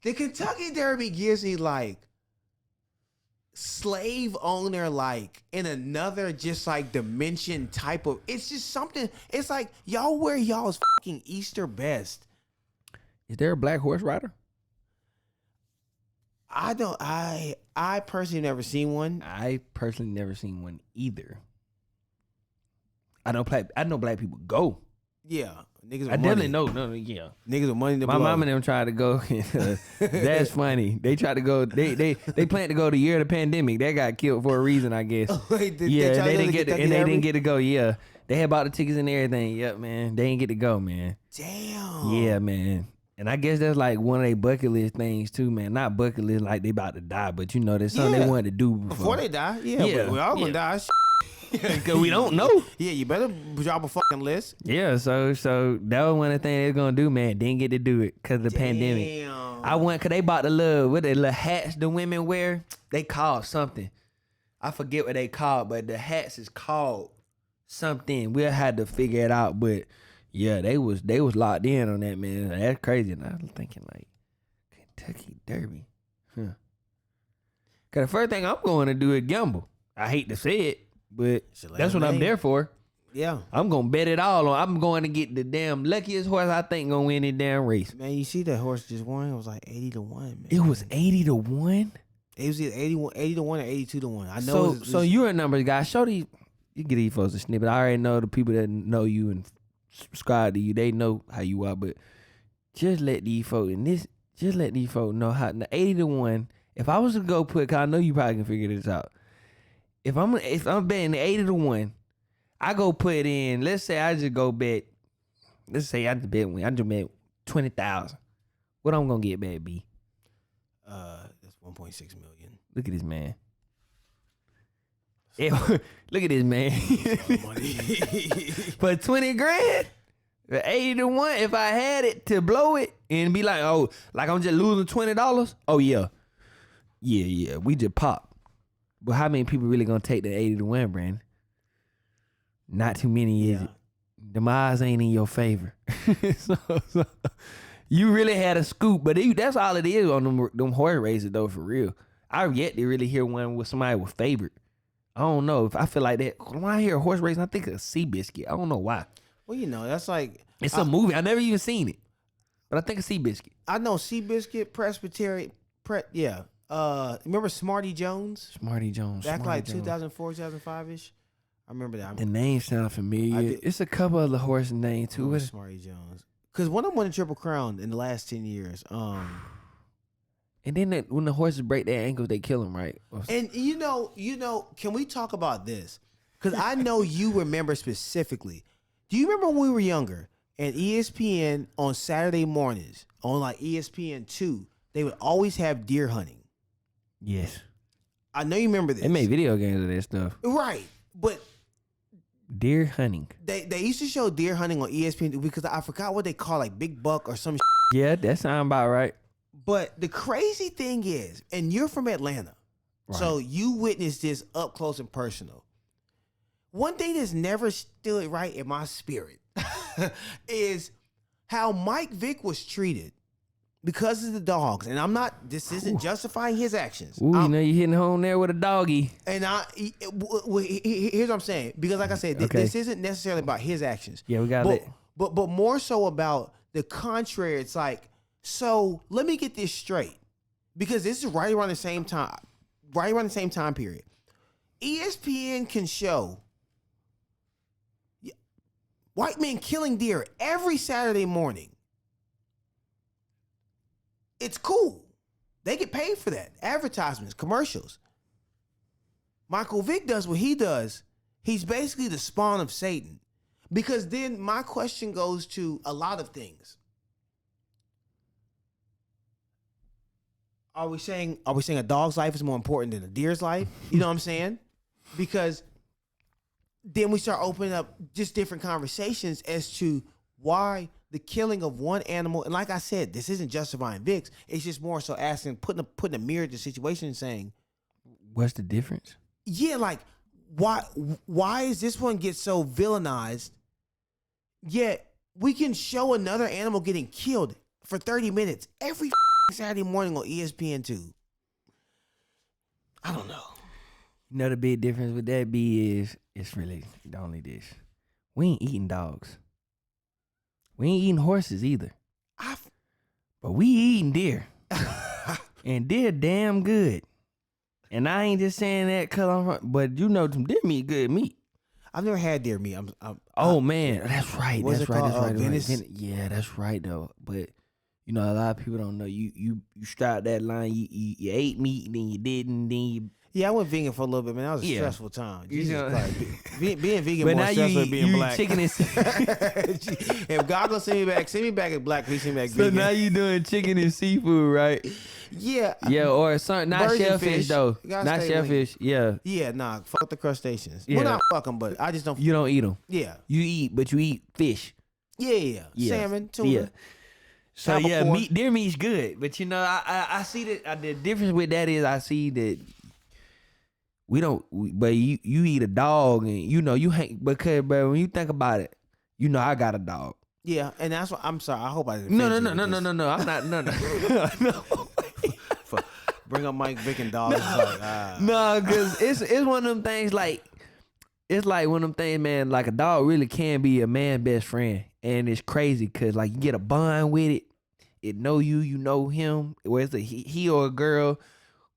S1: The Kentucky Derby gives me like slave owner, like in another just like dimension type of. It's just something. It's like y'all wear y'all's fucking Easter best.
S2: Is there a black horse rider?
S1: I don't. I personally never seen one.
S2: I personally never seen one either. I know black people go.
S1: Yeah, niggas. With
S2: I definitely
S1: money.
S2: know. No, yeah.
S1: Niggas with money to
S2: My
S1: blow.
S2: mom and them tried to go. That's funny. They tried to go. They planned to go the year of the pandemic. They got killed for a reason, I guess.
S1: They
S2: didn't get to, and they didn't get to go. Yeah, they had bought the tickets and everything. Yep, man. They didn't get to go, man.
S1: Damn.
S2: Yeah, man. And I guess that's like one of their bucket list things too, man. Not bucket list like they about to die, but you know, there's something they wanted to do
S1: before they die. Yeah,
S2: Yeah,
S1: we all gonna die.
S2: Because we don't know.
S1: Yeah, you better drop a fucking list.
S2: Yeah, so that was one of the things they was gonna do, man. Didn't get to do it because of the pandemic. I went because they bought the little hats the women wear. They called something. I forget what they called, but the hats is called something. We'll have to figure it out, but yeah, they was locked in on that, man. That's crazy. And I was thinking like Kentucky Derby, huh? Cause the first thing I'm going to do is gamble. I hate to say it, but that's what I'm there for.
S1: Yeah,
S2: I'm gonna bet it all on. I'm going to get the damn luckiest horse I think gonna win this damn race.
S1: Man, you see that horse just won? It was like 80-1, man.
S2: It was 80-1.
S1: It was either 80-1 or 82-1. I know.
S2: So you're a numbers guy. Show these. You get these folks a snippet. I already know the people that know you and subscribe to you. They know how you are, but just let these folks know how. The 80-1. If I was to go put, cause I know you probably can figure this out. If I'm betting the 80-1, I go put in. Let's say I just go bet. Let's say I just bet 20,000. What I'm gonna get, bad B?
S1: That's 1.6 million.
S2: Look at this man. Look at this man. For 20 grand, 80-1. If I had it to blow it and be like, oh, like I'm just losing $20. Oh yeah, we just pop. But how many people really gonna take the 80-1, Brandon? Not too many, is it? The odds ain't in your favor. so you really had a scoop, but that's all it is on them horse races though, for real. I've yet to really hear one with somebody with favorite. I don't know if I feel like that. When I hear a horse race, I think of Seabiscuit. I don't know why.
S1: Well, you know, that's like
S2: it's a movie. I never even seen it, but I think of Seabiscuit.
S1: I know Seabiscuit, Presbyterian. Yeah. Remember Smarty Jones?
S2: Smarty Jones.
S1: Back like 2004, 2005-ish. I remember that.
S2: The name sounds familiar. It's a couple of the horse names too. What is
S1: Smarty Jones? Because one of them won a Triple Crown in the last 10 years.
S2: And then when the horses break their ankles, they kill them, right?
S1: And you know, can we talk about this? Because I know you remember specifically. Do you remember when we were younger and ESPN on Saturday mornings on like ESPN2, they would always have deer hunting?
S2: Yes.
S1: I know you remember this.
S2: They made video games of that stuff.
S1: Right. But
S2: deer hunting.
S1: They used to show deer hunting on ESPN because I forgot what they call like big buck or some
S2: Yeah, that sounds about right.
S1: But the crazy thing is, and you're from Atlanta, right, so you witnessed this up close and personal. One thing that's never stood right in my spirit is how Mike Vick was treated because of the dogs. And this isn't justifying his actions.
S2: Ooh, you know you're hitting home there with a doggy.
S1: And here's what I'm saying. Because like I said, this isn't necessarily about his actions.
S2: Yeah, we got it.
S1: But more so about the contrary. It's like, so let me get this straight. Because this is right around the same time period. ESPN can show white men killing deer every Saturday morning. It's cool. They get paid for that. Advertisements, commercials. Michael Vick does what he does. He's basically the spawn of Satan. Because then my question goes to a lot of things. Are we saying a dog's life is more important than a deer's life? You know what I'm saying? Because then we start opening up just different conversations as to why the killing of one animal, and like I said, this isn't justifying Vicks. It's just more so asking, putting a mirror to the situation and saying,
S2: What's the difference?
S1: Yeah, like why is this one get so villainized? Yet we can show another animal getting killed for 30 minutes every Saturday morning on ESPN2. I don't know.
S2: You know the big difference with that is it's really only this. We ain't eating dogs. We ain't eating horses either. But we eating deer. And deer damn good. And I ain't just saying that because I'm from, but you know some deer meat good meat.
S1: I've never had deer meat.
S2: Man, that's right.
S1: What's
S2: That's
S1: it
S2: right.
S1: called?
S2: That's right.
S1: Venice?
S2: Yeah, that's right though. But you know, a lot of people don't know. You strike that line. You ate meat, then you didn't. Then you.
S1: Yeah, I went vegan for a little bit, man. That was a stressful time. Jesus Christ. Being vegan
S2: but
S1: more
S2: now
S1: stressful than being black.
S2: Chicken and
S1: if God gonna send me back as black, please send me back vegan.
S2: So now you doing chicken and seafood, right?
S1: Yeah.
S2: Yeah, or something. Not shellfish though. Not shellfish. Yeah.
S1: Yeah, nah. Fuck the crustaceans.
S2: Yeah.
S1: Well, not fuck them, but I just don't.
S2: You don't eat them.
S1: Yeah.
S2: You eat fish.
S1: Yeah. Salmon, tuna.
S2: Yeah. So yeah,
S1: Albacore.
S2: deer meat's good, but you know, I see that the difference with that is I see that but you eat a dog and you know you hang because but when you think about it, you know I got a dog.
S1: Yeah, and that's what I'm sorry. I hope I didn't.
S2: No.
S1: offend
S2: I'm not. No.
S1: Bring up Mike Vick and dog.
S2: No, because it's one of them things like it's like one of them things, man. Like a dog really can be a man's best friend, and it's crazy because like you get a bond with it. It know you, you know him. Whether he or a girl,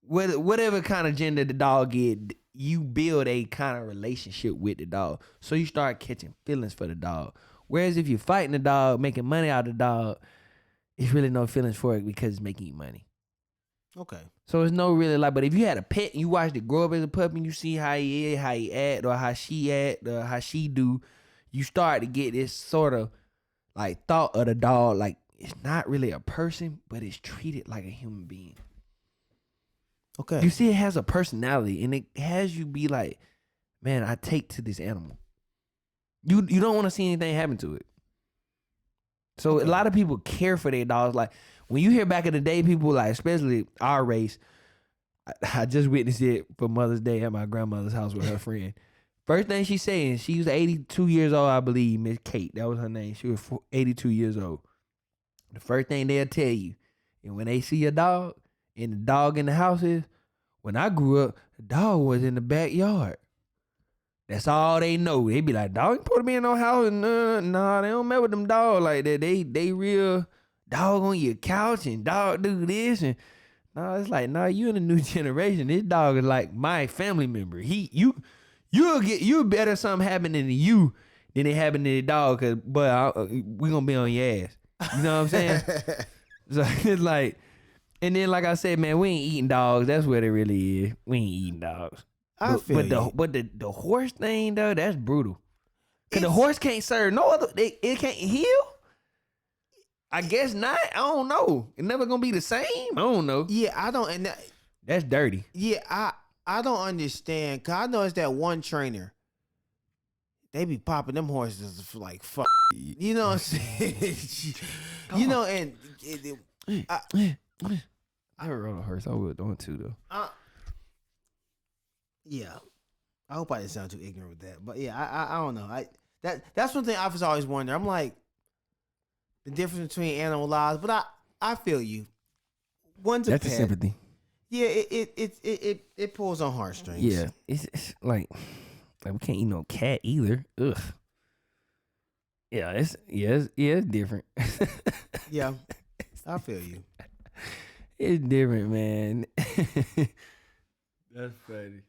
S2: whatever kind of gender the dog is, you build a kind of relationship with the dog. So you start catching feelings for the dog. Whereas if you're fighting the dog, making money out of the dog, it's really no feelings for it because it's making you money.
S1: Okay.
S2: So it's no really like, but if you had a pet and you watched it grow up as a puppy and you see how he is, how he act, or how she act, or how she do, you start to get this sort of like thought of the dog, like it's not really a person, but it's treated like a human being.
S1: Okay.
S2: You see, it has a personality and it has you be like, man, I take to this animal. You don't want to see anything happen to it. So a lot of people care for their dogs. Like when you hear back in the day, people like, especially our race, I just witnessed it for Mother's Day at my grandmother's house with her friend. First thing she saying, she was 82 years old, I believe, Miss Kate. That was her name. She was 82 years old. The first thing they'll tell you, and when they see a dog, and the dog in the house is, when I grew up, the dog was in the backyard. That's all they know. They be like, dog, you supposed to be in no house. And nah, they don't mess with them dogs like that. They real dog on your couch and dog do this. And nah, it's like, nah, you in the new generation. This dog is like my family member. You'll better something happening to you than it happened to the dog. But we gonna be on your ass. You know what I'm saying? So it's like, and then like I said, man, we ain't eating dogs. That's what it really is. We ain't eating dogs. But the horse thing though, that's brutal. Cause the horse can't serve no other. It can't heal. I guess not. I don't know. It's never gonna be the same. I don't know.
S1: Yeah, I don't. And
S2: that's dirty.
S1: Yeah, I don't understand. Cause I know it's that one trainer. They be popping them horses for like fuck. You know what I'm saying? You know, and
S2: I rode a horse. I would want to though.
S1: Yeah, I hope I didn't sound too ignorant with that, but yeah, I don't know. That's one thing I've just always wondered. I'm like the difference between animal lives, but I feel you. One's a
S2: that's
S1: pet.
S2: a sympathy.
S1: Yeah, it pulls on heartstrings.
S2: Yeah, it's like we can't eat no cat either. Ugh. Yeah, it's different.
S1: Yeah, I feel you.
S2: It's different, man. That's funny.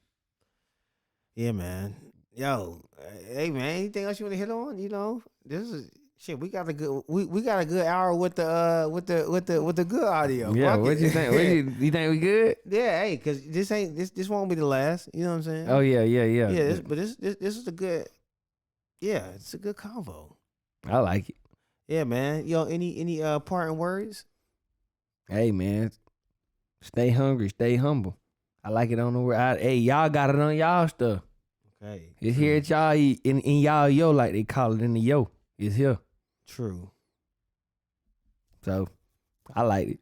S1: Yeah, man. Yo, hey man, anything else you want to hit on? You know, this is shit. We got a good we got a good hour with the good audio.
S2: Yeah, what you think? You think we good?
S1: Yeah, hey, cause this won't be the last. You know what I'm saying?
S2: Oh yeah.
S1: Yeah, this is a good. Yeah, it's a good convo.
S2: I like it.
S1: Yeah, man. Yo, any parting words?
S2: Hey man, stay hungry, stay humble. I like it on the word. Hey, y'all got it on y'all stuff.
S1: Okay.
S2: It's here at y'all in y'all yo, like they call it in the yo. It's here.
S1: True.
S2: So I like it.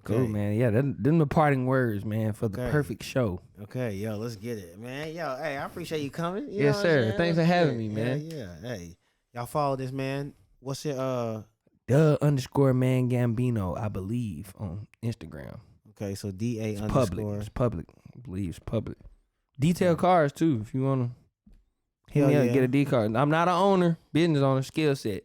S2: Cool,
S1: Okay.
S2: man. Yeah, them the parting words, man, for the
S1: Okay.
S2: perfect show.
S1: Okay, yo, let's get it, man. Yo, hey, I appreciate you coming. You know
S2: Yes,
S1: what I'm
S2: sir.
S1: saying?
S2: Thanks
S1: Let's
S2: for
S1: get
S2: having
S1: it.
S2: me,
S1: Yeah,
S2: man.
S1: yeah. Hey, y'all follow this man. What's it?
S2: The_man Gambino, I believe, on Instagram.
S1: Okay, so DA
S2: It's public.
S1: underscore.
S2: It's public. I believe it's public. Detailed cars too, if you wanna hit
S1: Hell
S2: me up,
S1: yeah.
S2: get a D card. I'm not an owner, business owner, skill set.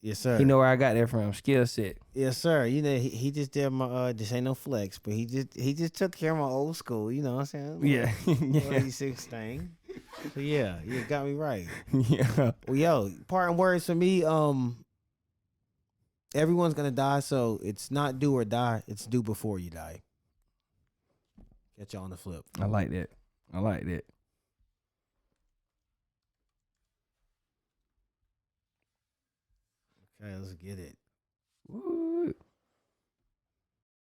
S1: Yes, sir.
S2: You know where I got that from. Skill set.
S1: Yes, sir. You know, he just did my this ain't no flex, but he just took care of my old school. You know what I'm saying?
S2: Yeah.
S1: Little
S2: Yeah.
S1: 86 thing. So yeah, you got me right.
S2: Yeah.
S1: Well, yo, parting words for me. Everyone's gonna die, so it's not do or die. It's do before you die. Catch y'all on the flip.
S2: I like that. I like that.
S1: Okay, let's get it.
S2: Woo.